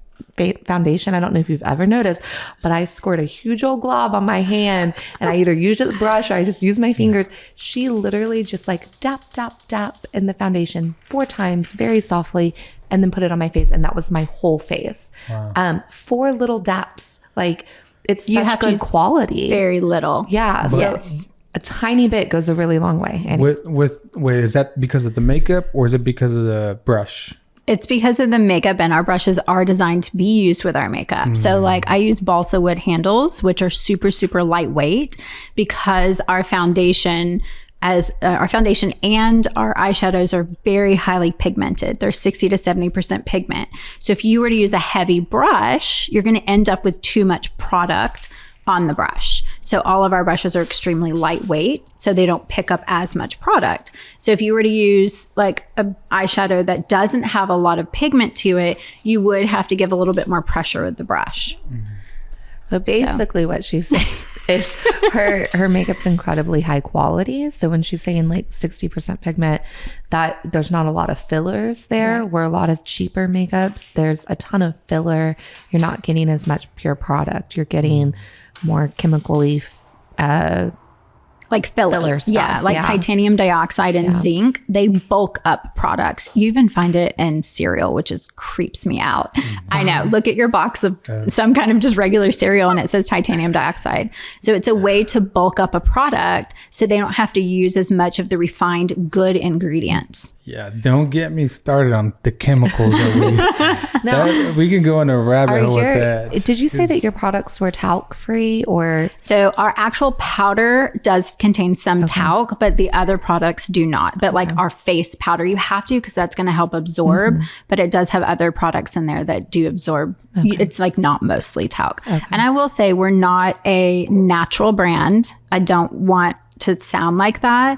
foundation, I don't know if you've ever noticed, but I squirt a huge old glob on my hand, and I either use a brush or I just use my fingers. She literally just like dap, dap, dap in the foundation 4 times very softly, and then put it on my face. And that was my whole face. Wow. 4 little daps. Like it's such good quality. Very little. Yeah. Yes. a tiny bit goes a really long way. And Wait, is that because of the makeup or is it because of the brush? It's because of the makeup, and our brushes are designed to be used with our makeup. So like I use balsa wood handles, which are super, super lightweight, because our foundation and our eyeshadows are very highly pigmented. They're 60 to 70% pigment. So if you were to use a heavy brush, you're going to end up with too much product on the brush. So all of our brushes are extremely lightweight, so they don't pick up as much product. So if you were to use like an eyeshadow that doesn't have a lot of pigment to it, you would have to give a little bit more pressure with the brush. So basically what she's saying is her makeup's incredibly high quality. So when she's saying like 60% pigment, that there's not a lot of fillers there, where a lot of cheaper makeups, there's a ton of filler. You're not getting as much pure product. You're getting more chemically like filler stuff. Yeah, like titanium dioxide and zinc. They bulk up products. You even find it in cereal, which creeps me out. I know. Look at your box of some kind of just regular cereal and it says titanium dioxide. So it's a way to bulk up a product so they don't have to use as much of the refined good ingredients. Yeah, don't get me started on the chemicals. We can go in a rabbit hole with that. Did you say that your products were talc free or? So our actual powder does contain some talc, but the other products do not. But like our face powder, you have to, because that's going to help absorb. But it does have other products in there that do absorb. It's like not mostly talc. And I will say we're not a natural brand. I don't want to sound like that,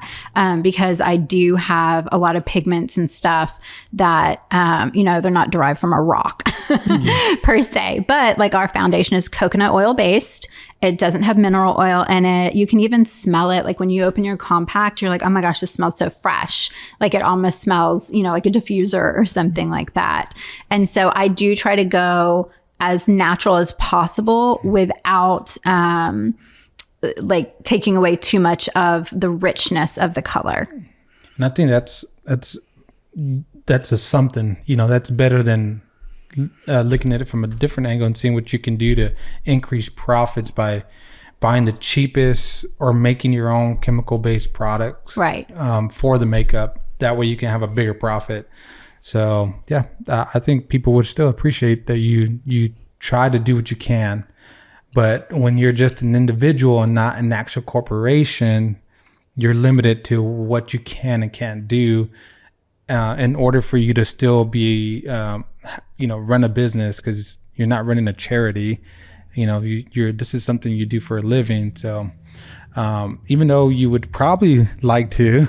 because I do have a lot of pigments and stuff that, they're not derived from a rock per se, but like our foundation is coconut oil based. It doesn't have mineral oil in it. You can even smell it. Like when you open your compact, you're like, oh my gosh, this smells so fresh. Like it almost smells, like a diffuser or something like that. And so I do try to go as natural as possible without, like taking away too much of the richness of the color. And I think that's a something, that's better than looking at it from a different angle and seeing what you can do to increase profits by buying the cheapest or making your own chemical-based products for the makeup. That way you can have a bigger profit. So yeah, I think people would still appreciate that you try to do what you can. But when you're just an individual and not an actual corporation, you're limited to what you can and can't do in order for you to still be, run a business, because you're not running a charity. This is something you do for a living. So even though you would probably like to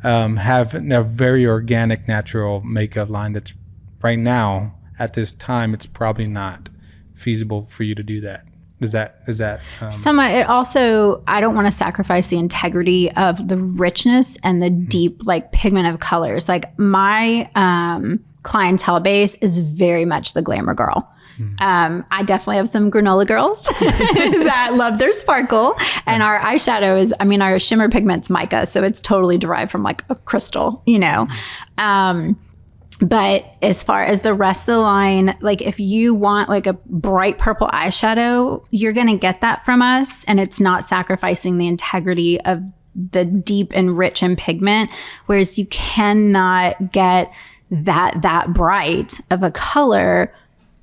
have a very organic, natural makeup line, that's right now at this time, it's probably not feasible for you to do that. Is that it also, I don't want to sacrifice the integrity of the richness and the deep like pigment of colors. Like my clientele base is very much the glamour girl. I definitely have some granola girls that love their sparkle, and our eyeshadow is, our shimmer pigment's mica, so it's totally derived from like a crystal, But as far as the rest of the line, like if you want like a bright purple eyeshadow, you're going to get that from us. And it's not sacrificing the integrity of the deep and rich in pigment. Whereas you cannot get that bright of a color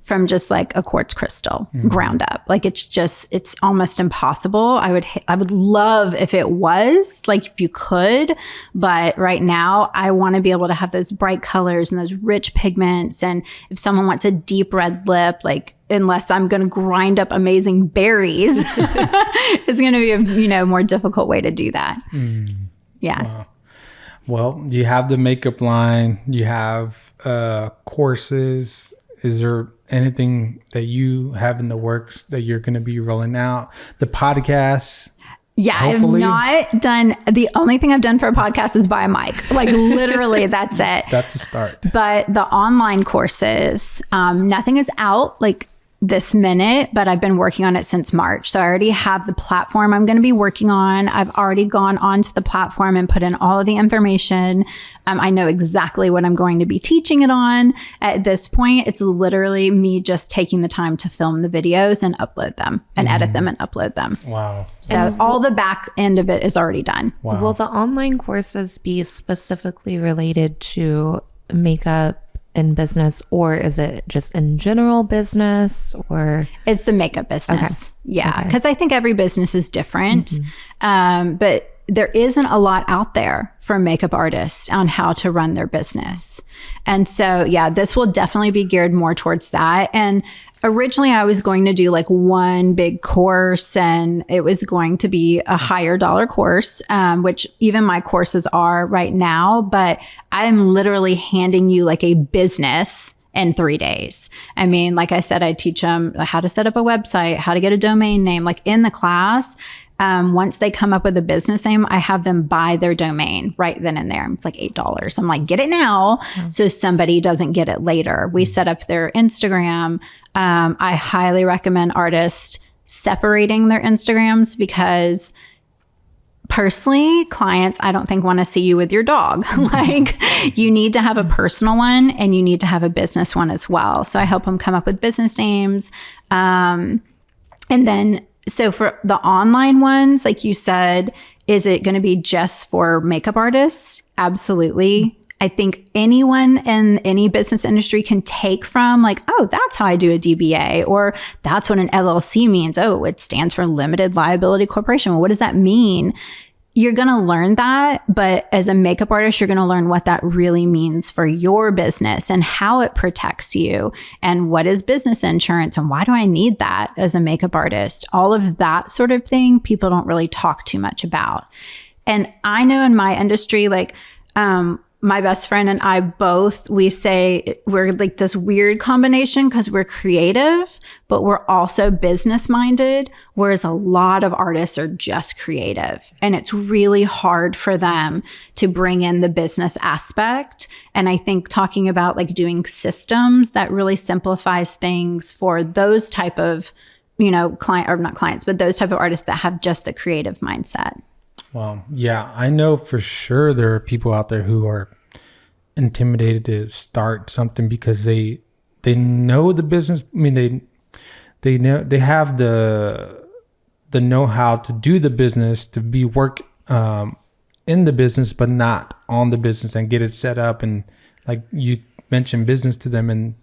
from just like a quartz crystal ground up. Like it's almost impossible. I would love if it was, like if you could, but right now I want to be able to have those bright colors and those rich pigments. And if someone wants a deep red lip, like unless I'm going to grind up amazing berries, it's going to be a more difficult way to do that. Yeah. Wow. Well, you have the makeup line, you have courses. Is there anything that you have in the works that you're going to be rolling out? The podcast? Yeah, hopefully. I've not done, the only thing I've done for a podcast is buy a mic. Like literally, that's it. That's a start. But the online courses, nothing is out. Like this minute, but I've been working on it since March. So I already have the platform I'm going to be working on. I've already gone onto the platform and put in all of the information. I know exactly what I'm going to be teaching it on. At this point, it's literally me just taking the time to film the videos and upload them and edit them and upload them. Wow. So all the back end of it is already done. Wow. Will the online courses be specifically related to makeup in business, or is it just in general business, or it's the makeup business? Okay. Yeah, because I think every business is different. But there isn't a lot out there for makeup artists on how to run their business. And so, yeah, this will definitely be geared more towards that. And originally I was going to do like one big course, and it was going to be a higher dollar course, which even my courses are right now, but I'm literally handing you like a business in 3 days. I mean, like I said, I teach them how to set up a website, how to get a domain name, like in the class. Once they come up with a business name, I have them buy their domain right then and there. It's like $8. I'm like, get it now so somebody doesn't get it later. We set up their Instagram. I highly recommend artists separating their Instagrams because personally, clients, I don't think want to see you with your dog. Like you need to have a personal one and you need to have a business one as well. So I help them come up with business names. And then so for the online ones, like you said, is it going to be just for makeup artists? Absolutely. I think anyone in any business industry can take from like, oh, that's how I do a DBA, or that's what an LLC means. Oh, it stands for limited liability corporation. Well, what does that mean? You're going to learn that, but as a makeup artist, you're going to learn what that really means for your business and how it protects you and what is business insurance and why do I need that as a makeup artist? All of that sort of thing, people don't really talk too much about. And I know in my industry, like, my best friend and I both, we say we're like this weird combination because we're creative, but we're also business minded, whereas a lot of artists are just creative. And it's really hard for them to bring in the business aspect. And I think talking about like doing systems, that really simplifies things for those type of, you know, client or not clients, but those type of artists that have just the creative mindset. Well, yeah, I know for sure there are people out there who are intimidated to start something because they know the business. I mean, they know they have the know-how to do the business, to be work in the business, but not on the business and get it set up. And like you mentioned business to them, and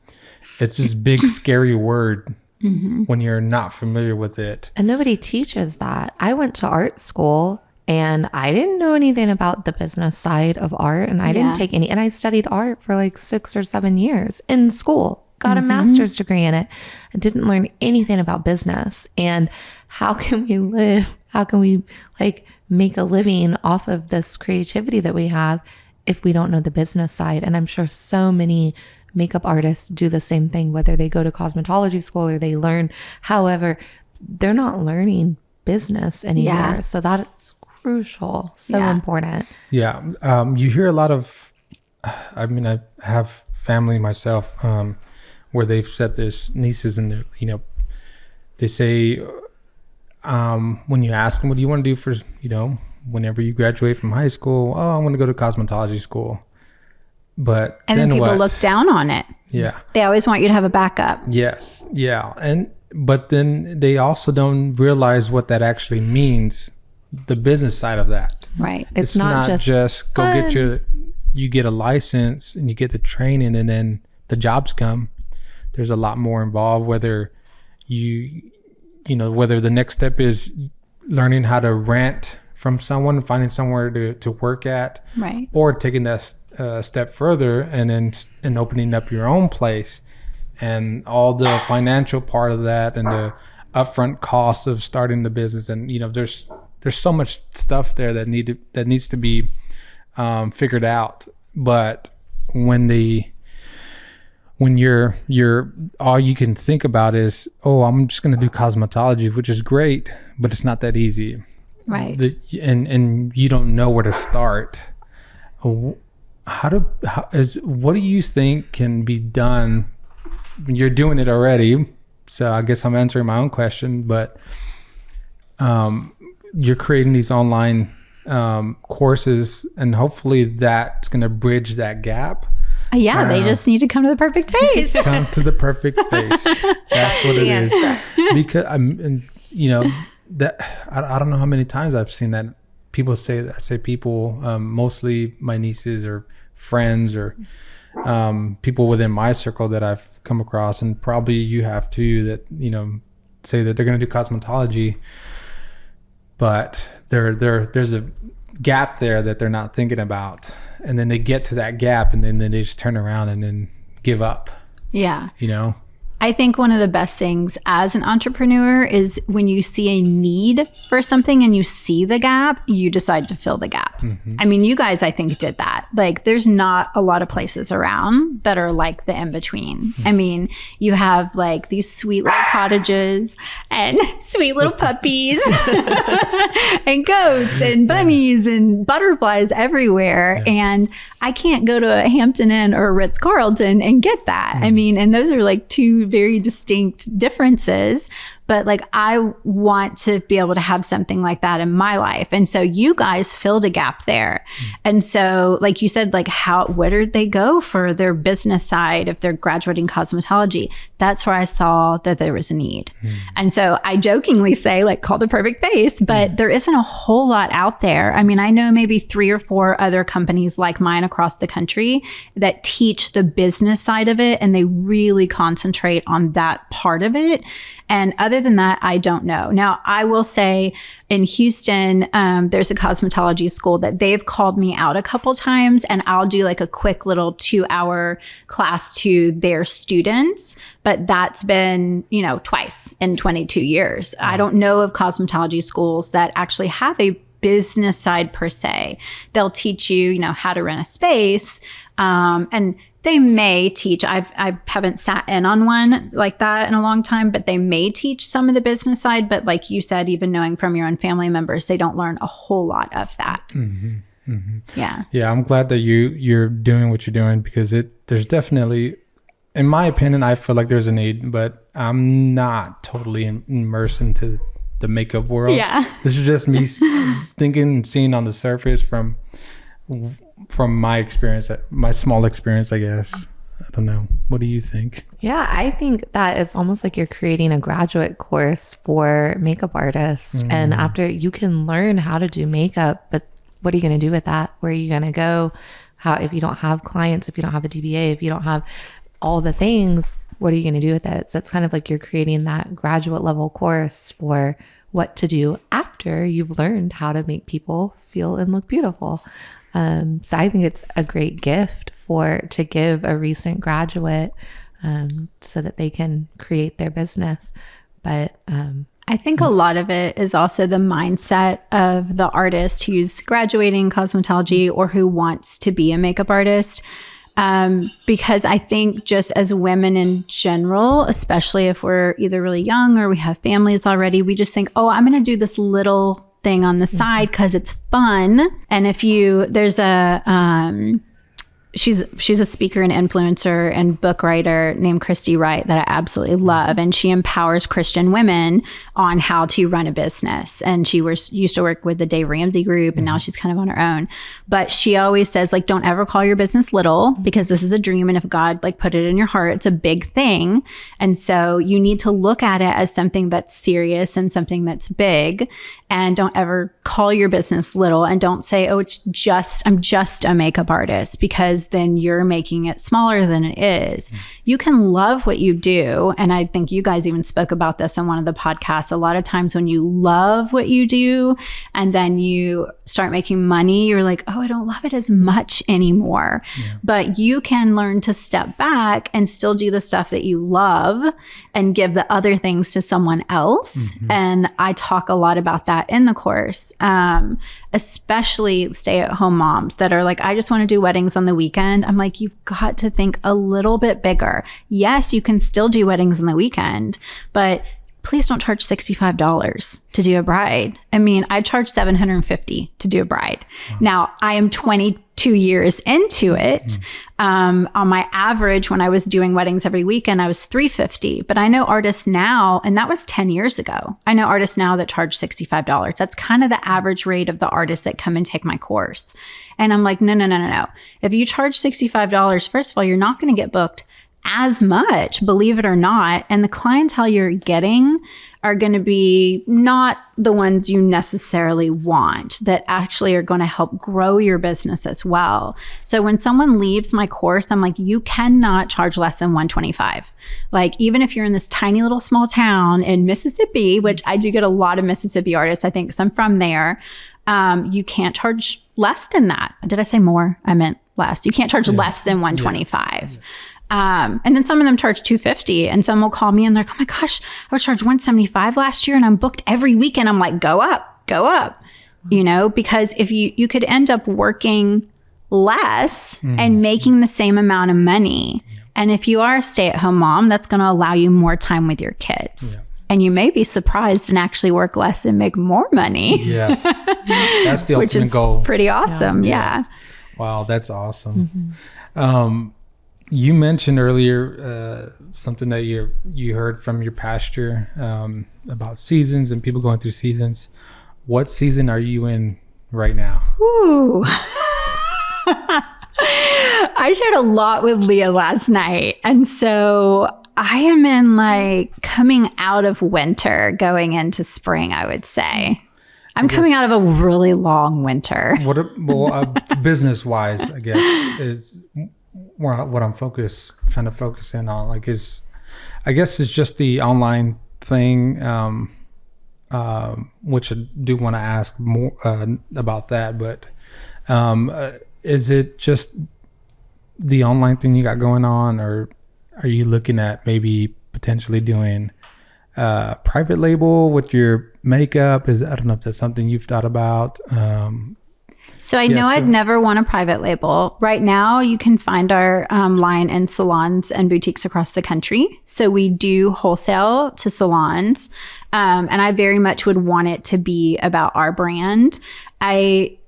it's this big scary word. When you're not familiar with it. And nobody teaches that. I went to art school and I didn't know anything about the business side of art, and I didn't take any, and I studied art for like 6 or 7 years in school, got a master's degree in it, and didn't learn anything about business. And how can we live? How can we like make a living off of this creativity that we have if we don't know the business side? And I'm sure so many makeup artists do the same thing, whether they go to cosmetology school or they learn, however, they're not learning business anymore. Yeah. So that's crucial, so important. Yeah. You hear a lot of, I mean, I have family myself where they've said this, nieces, and you know, they say when you ask them, what do you want to do for, you know, whenever you graduate from high school? Oh, I want to go to cosmetology school. But and then people look down on it. Yeah. They always want you to have a backup. Yes. Yeah. But then they also don't realize what that actually means, the business side of that. Right. It's not just go get you get a license and you get the training and then the jobs come. There's a lot more involved, whether whether the next step is learning how to rent from someone, finding somewhere to work at, right, or taking that step further and opening up your own place, and all the financial part of that and the upfront costs of starting the business. And you know, there's so much stuff there that needs to be figured out. But when you're all you can think about is, oh, I'm just going to do cosmetology, which is great, but it's not that easy. Right. And you don't know where to start. What do you think can be done? You're doing it already, So I guess I'm answering my own question, but you're creating these online courses, and hopefully that's going to bridge that gap. Yeah, they just need to come to the perfect face. Come to the perfect face. That's what it is. Because that I don't know how many times I've seen that people say that. I say people, mostly my nieces or friends or people within my circle that I've come across, and probably you have too, that say that they're going to do cosmetology, but there's a gap there that they're not thinking about, and then they get to that gap, and then they just turn around and then give up. Yeah. I think one of the best things as an entrepreneur is when you see a need for something and you see the gap, you decide to fill the gap. Mm-hmm. I mean, you guys, I think, did that. Like, there's not a lot of places around that are like the in-between. Mm-hmm. I mean, you have like these sweet little cottages and sweet little puppies and goats and bunnies and butterflies everywhere. Yeah. And I can't go to a Hampton Inn or a Ritz-Carlton and get that. Mm-hmm. I mean, and those are like two very distinct differences, but like I want to be able to have something like that in my life. And so you guys filled a gap there. And so like you said, like where did they go for their business side if they're graduating cosmetology? That's where I saw that there was a need. And so I jokingly say like call the perfect face, but there isn't a whole lot out there. I mean, I know maybe 3 or 4 other companies like mine across the country that teach the business side of it, and they really concentrate on that part of it. And other than that, I don't know. Now, I will say in Houston, there's a cosmetology school that they've called me out a couple times, and I'll do like a quick little 2-hour class to their students. But that's been, twice in 22 years. I don't know of cosmetology schools that actually have a business side per se. They'll teach you, how to rent a space, and they may teach, I haven't sat in on one like that in a long time, but they may teach some of the business side. But like you said, even knowing from your own family members, they don't learn a whole lot of that. Mm-hmm. Mm-hmm. Yeah. Yeah. I'm glad that you're doing what you're doing, because there's definitely, in my opinion, I feel like there's a need, but I'm not totally immersed into the makeup world. Yeah. This is just me thinking and seeing on the surface from my experience, my small experience, I guess. I don't know. What do you think? Yeah, I think that it's almost like you're creating a graduate course for makeup artists. Mm. And after you can learn how to do makeup, but what are you going to do with that? Where are you going to go? If you don't have clients, if you don't have a DBA, if you don't have all the things, what are you going to do with it? So it's kind of like you're creating that graduate level course for what to do after you've learned how to make people feel and look beautiful. So I think it's a great gift to give a recent graduate so that they can create their business. But I think a lot of it is also the mindset of the artist who's graduating cosmetology or who wants to be a makeup artist. Because I think just as women in general, especially if we're either really young or we have families already, we just think, oh, I'm going to do this little thing on the side because it's fun. And there's she's a speaker and influencer and book writer named Christy Wright that I absolutely love. And she empowers Christian women on how to run a business. And she used to work with the Dave Ramsey group, and now she's kind of on her own. But she always says, like, don't ever call your business little, because this is a dream. And if God put it in your heart, it's a big thing. And so you need to look at it as something that's serious and something that's big. And don't ever call your business little, and don't say, oh, I'm just a makeup artist, because then you're making it smaller than it is. You can love what you do. And I think you guys even spoke about this in one of the podcasts. A lot of times when you love what you do and then you start making money, you're like, oh, I don't love it as much anymore. Yeah. But you can learn to step back and still do the stuff that you love and give the other things to someone else. Mm-hmm. And I talk a lot about that in the course, especially stay-at-home moms that are like, I just want to do weddings on the weekend. I'm like, you've got to think a little bit bigger. Yes, you can still do weddings on the weekend, but please don't charge $65 to do a bride. I mean, I charge $750 to do a bride. Now, I am 22 years into it. On my average, when I was doing weddings every weekend, I was $350. But I know artists now, and that was 10 years ago. I know artists now that charge $65. That's kind of the average rate of the artists that come and take my course. And I'm like, no. If you charge $65, first of all, you're not going to get booked as much, believe it or not. And the clientele you're getting are going to be not the ones you necessarily want, that actually are going to help grow your business as well. So when someone leaves my course, I'm like, you cannot charge less than $125. Like, even if you're in this tiny little small town in Mississippi, which I do get a lot of Mississippi artists, I think, because I'm from there, you can't charge less than that. Did I say more? I meant less. You can't charge less than $125. And then some of them charge $250, and some will call me and they're like, oh my gosh, I was charged $175 last year and I'm booked every weekend. I'm like, go up, you know, because if you could end up working less and making the same amount of money. And if you are a stay-at-home mom, that's going to allow you more time with your kids. Yeah. And you may be surprised and actually work less and make more money. Yes. That's the which ultimate is goal. Pretty awesome. Yeah. Wow, that's awesome. You mentioned earlier something that you heard from your pastor about seasons and people going through seasons. What season are you in right now? Ooh. I shared a lot with Leah last night. And so I am in like coming out of winter, going into spring, I would say. I'm coming out of a really long winter. Business-wise, I guess, is what I'm trying to focus in on. Like, I guess it's just the online thing, which I do want to ask more about that. But is it just the online thing you got going on, or are you looking at maybe potentially doing private label with your makeup? I don't know if that's something you've thought about. So I know I'd never want a private label. Right now, you can find our line in salons and boutiques across the country. So we do wholesale to salons. And I very much would want it to be about our brand.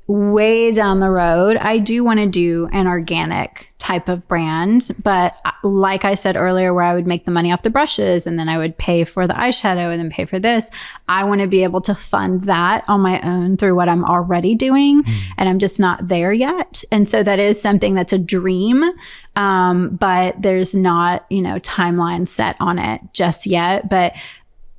Way down the road, I do want to do an organic type of brand. But like I said earlier, where I would make the money off the brushes and then I would pay for the eyeshadow and then pay for this, I want to be able to fund that on my own through what I'm already doing. And I'm just not there yet. And so that is something that's a dream. But there's not, timeline set on it just yet. But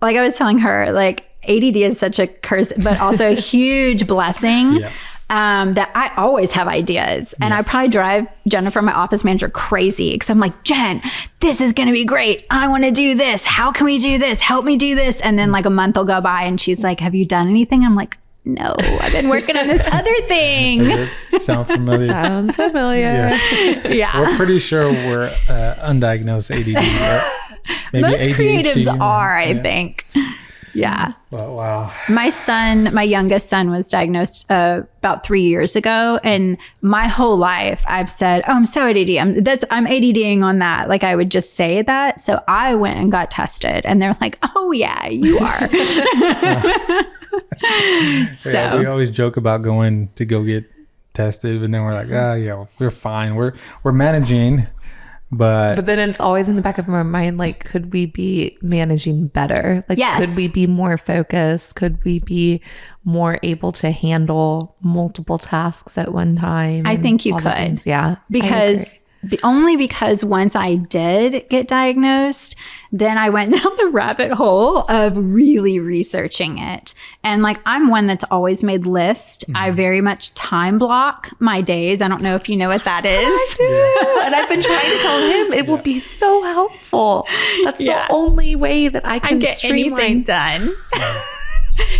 like I was telling her, like, ADD is such a curse, but also a huge blessing. Yeah. That I always have ideas. And I probably drive Jennifer, my office manager, crazy because I'm like, Jen, this is going to be great. I want to do this. How can we do this? Help me do this. And then like a month will go by and she's like, have you done anything? I'm like, no, I've been working on this other thing. Sounds familiar. Sounds familiar. Yeah. We're pretty sure we're undiagnosed ADD. Right? Maybe most ADHD, creatives are, I think. Yeah. Well, wow. My youngest son was diagnosed about 3 years ago. And my whole life I've said, oh, I'm so ADD. I'm ADDing on that. Like I would just say that. So I went and got tested and they're like, oh yeah, you are. So yeah, we always joke about going to go get tested, but then we're like, oh yeah, we're fine. We're managing. But then it's always in the back of my mind, like, could we be managing better? Like, yes. Could we be more focused? Could we be more able to handle multiple tasks at one time? I think you could. Yeah. Only because once I did get diagnosed, then I went down the rabbit hole of really researching it. And like, I'm one that's always made lists. I very much time block my days. I don't know if you know what that is. I do. And I've been trying to tell him it will be so helpful. That's the only way that I can get anything done.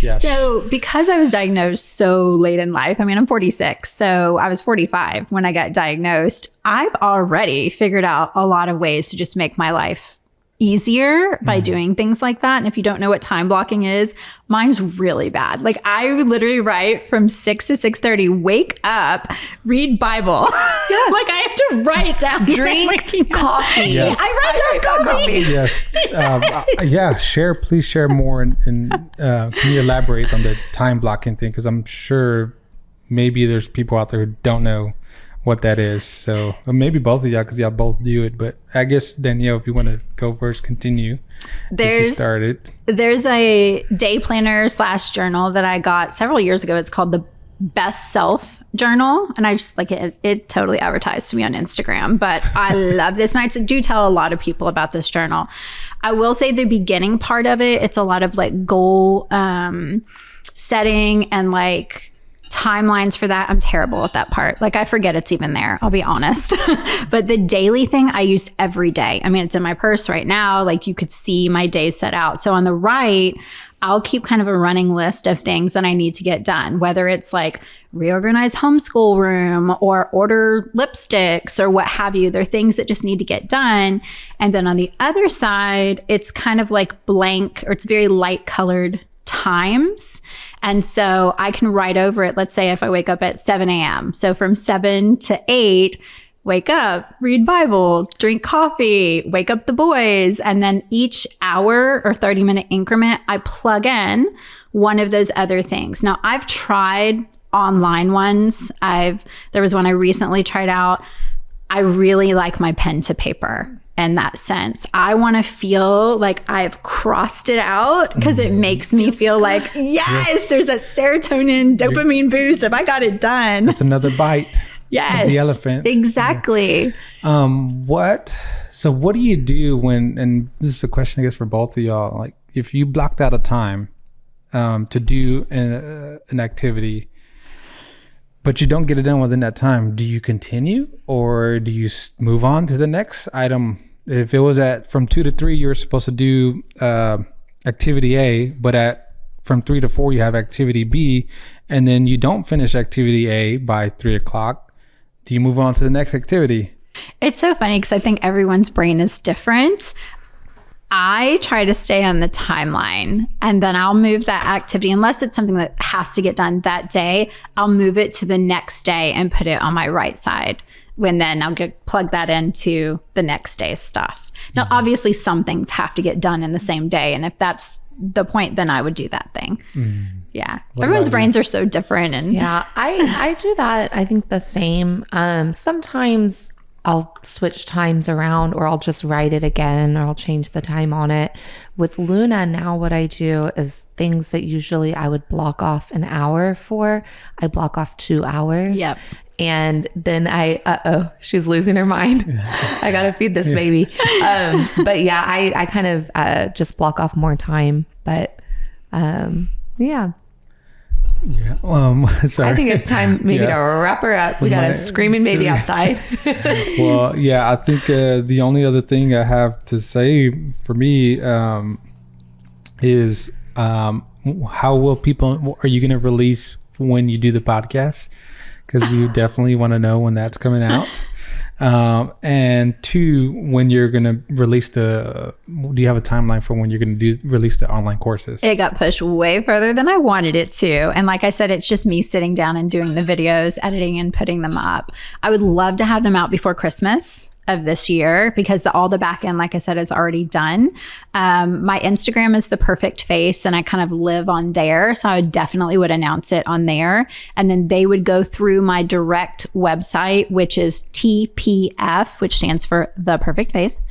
Yes. So because I was diagnosed so late in life, I mean, I'm 46, so I was 45 when I got diagnosed. I've already figured out a lot of ways to just make my life easier by doing things like that. And if you don't know what time blocking is, mine's really bad. Like I literally write from 6 to 6:30, wake up, read Bible. Yes. Like I have to write down. Drink coffee. Yeah. I write down coffee. Yes. Please share more. And can you elaborate on the time blocking thing? Because I'm sure maybe there's people out there who don't know what that is. So maybe both of y'all, because y'all both do it. But I guess, Danielle, if you want to go first, continue. There's a day planner / journal that I got several years ago. It's called the Best Self Journal, and I just like it. It totally advertised to me on Instagram, but I love this, and I do tell a lot of people about this journal. I will say the beginning part of it, it's a lot of like goal setting and like timelines for that. I'm terrible at that part. Like I forget it's even there, I'll be honest. But the daily thing I used every day. I mean, it's in my purse right now. Like you could see my days set out. So on the right, I'll keep kind of a running list of things that I need to get done, whether it's like reorganize homeschool room or order lipsticks or what have you. They're things that just need to get done. And then on the other side, it's kind of like blank, or it's very light colored times. And so I can write over it. Let's say if I wake up at 7 a.m. So from 7 to 8, wake up, read Bible, drink coffee, wake up the boys. And then each hour or 30-minute increment, I plug in one of those other things. Now I've tried online ones. There was one I recently tried out. I really like my pen to paper. In that sense, I want to feel like I've crossed it out because it makes me feel like, yes, there's a serotonin, dopamine boost if I got it done. That's another bite. Yes. Of the elephant. Exactly. So what do you do when, and this is a question, I guess, for both of y'all, like if you blocked out a time to do an activity, but you don't get it done within that time, do you continue or do you move on to the next item? If it was from 2 to 3, you're supposed to do activity A, but from 3 to 4, you have activity B, and then you don't finish activity A by 3 o'clock, do you move on to the next activity? It's so funny because I think everyone's brain is different. I try to stay on the timeline, and then I'll move that activity, unless it's something that has to get done that day, I'll move it to the next day and put it on my right side. When then I'll plug that into the next day's stuff. Now, obviously some things have to get done in the same day. And if that's the point, then I would do that thing. Yeah. Everyone's brains are so different. And yeah, I do that. I think the same. Sometimes I'll switch times around, or I'll just write it again, or I'll change the time on it. With Luna now, what I do is things that usually I would block off an hour for, I block off 2 hours. Yep. And then she's losing her mind. I gotta feed this baby. But yeah, I kind of just block off more time. But yeah. Sorry. I think it's time maybe to wrap her up. We got a screaming baby outside. Well, yeah, I think the only other thing I have to say for me is how will people, are you going to release when you do the podcast? Because we definitely want to know when that's coming out. And 2, when you're going to release do you have a timeline for when you're going to release the online courses? It got pushed way further than I wanted it to. And like I said, it's just me sitting down and doing the videos, editing and putting them up. I would love to have them out before Christmas of this year, because all the back end, like I said, is already done. My Instagram is the perfect face, and I kind of live on there. So I definitely would announce it on there. And then they would go through my direct website, which is TPF, which stands for The Perfect Face,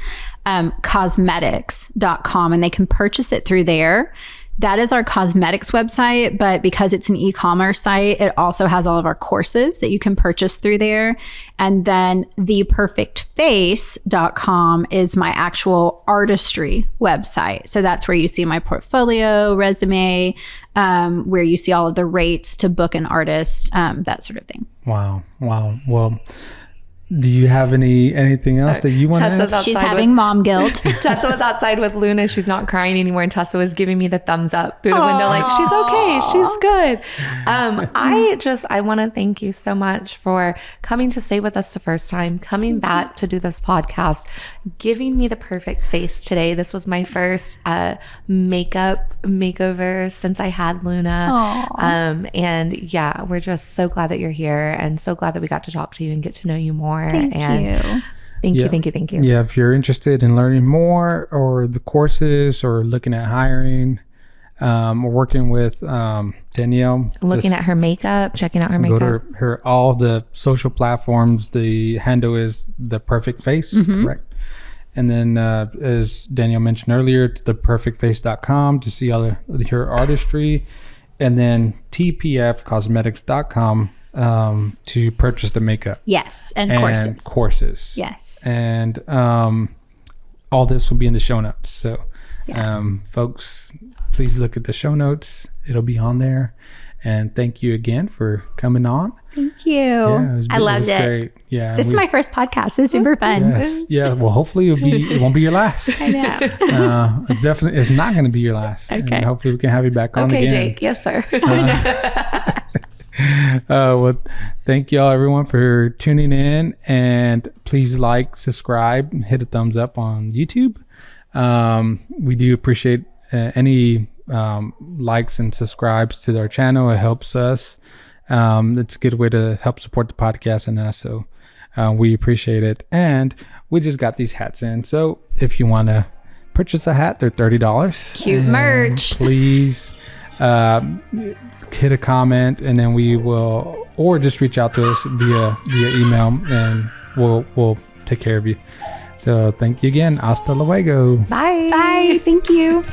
cosmetics.com, and they can purchase it through there. That is our cosmetics website, but because it's an e-commerce site, it also has all of our courses that you can purchase through there. And then theperfectface.com is my actual artistry website. So that's where you see my portfolio, resume, where you see all of the rates to book an artist, that sort of thing. Wow. Well, Do you have anything else that you want to add? She's having mom guilt. Tessa was outside with Luna. She's not crying anymore. And Tessa was giving me the thumbs up through the window, like, she's okay. She's good. I want to thank you so much for coming to stay with us the first time, coming back to do this podcast, giving me the perfect face today. This was my first makeup makeover since I had Luna. And yeah, we're just so glad that you're here and so glad that we got to talk to you and get to know you more. Thank you. Thank you. Yeah, if you're interested in learning more or the courses or looking at hiring, or working with Danielle. Looking at her makeup, checking out her makeup. Go to her all the social platforms. The handle is The Perfect Face, correct? And then as Danielle mentioned earlier, it's theperfectface.com to see all her artistry. And then tpfcosmetics.com to purchase the makeup. Yes, and courses. Yes. And all this will be in the show notes. So folks, please look at the show notes. It'll be on there. And thank you again for coming on. Thank you. Yeah, I loved it. Great. Yeah, this is my first podcast. It's super fun. Yes. Yeah. Well, hopefully it won't be your last. I know. It's not going to be your last. Okay. And hopefully we can have you back on again. Okay, Jake. Yes, sir. Well, thank y'all everyone for tuning in, and please like, subscribe, hit a thumbs up on YouTube. We do appreciate any likes and subscribes to our channel. It helps us. It's a good way to help support the podcast and us. So we appreciate it. And we just got these hats in. So if you want to purchase a hat, they're $30. Cute merch. Please hit a comment, and then we will, or just reach out to us via email, and we'll take care of you. So thank you again. Hasta luego. Bye. Bye. Thank you.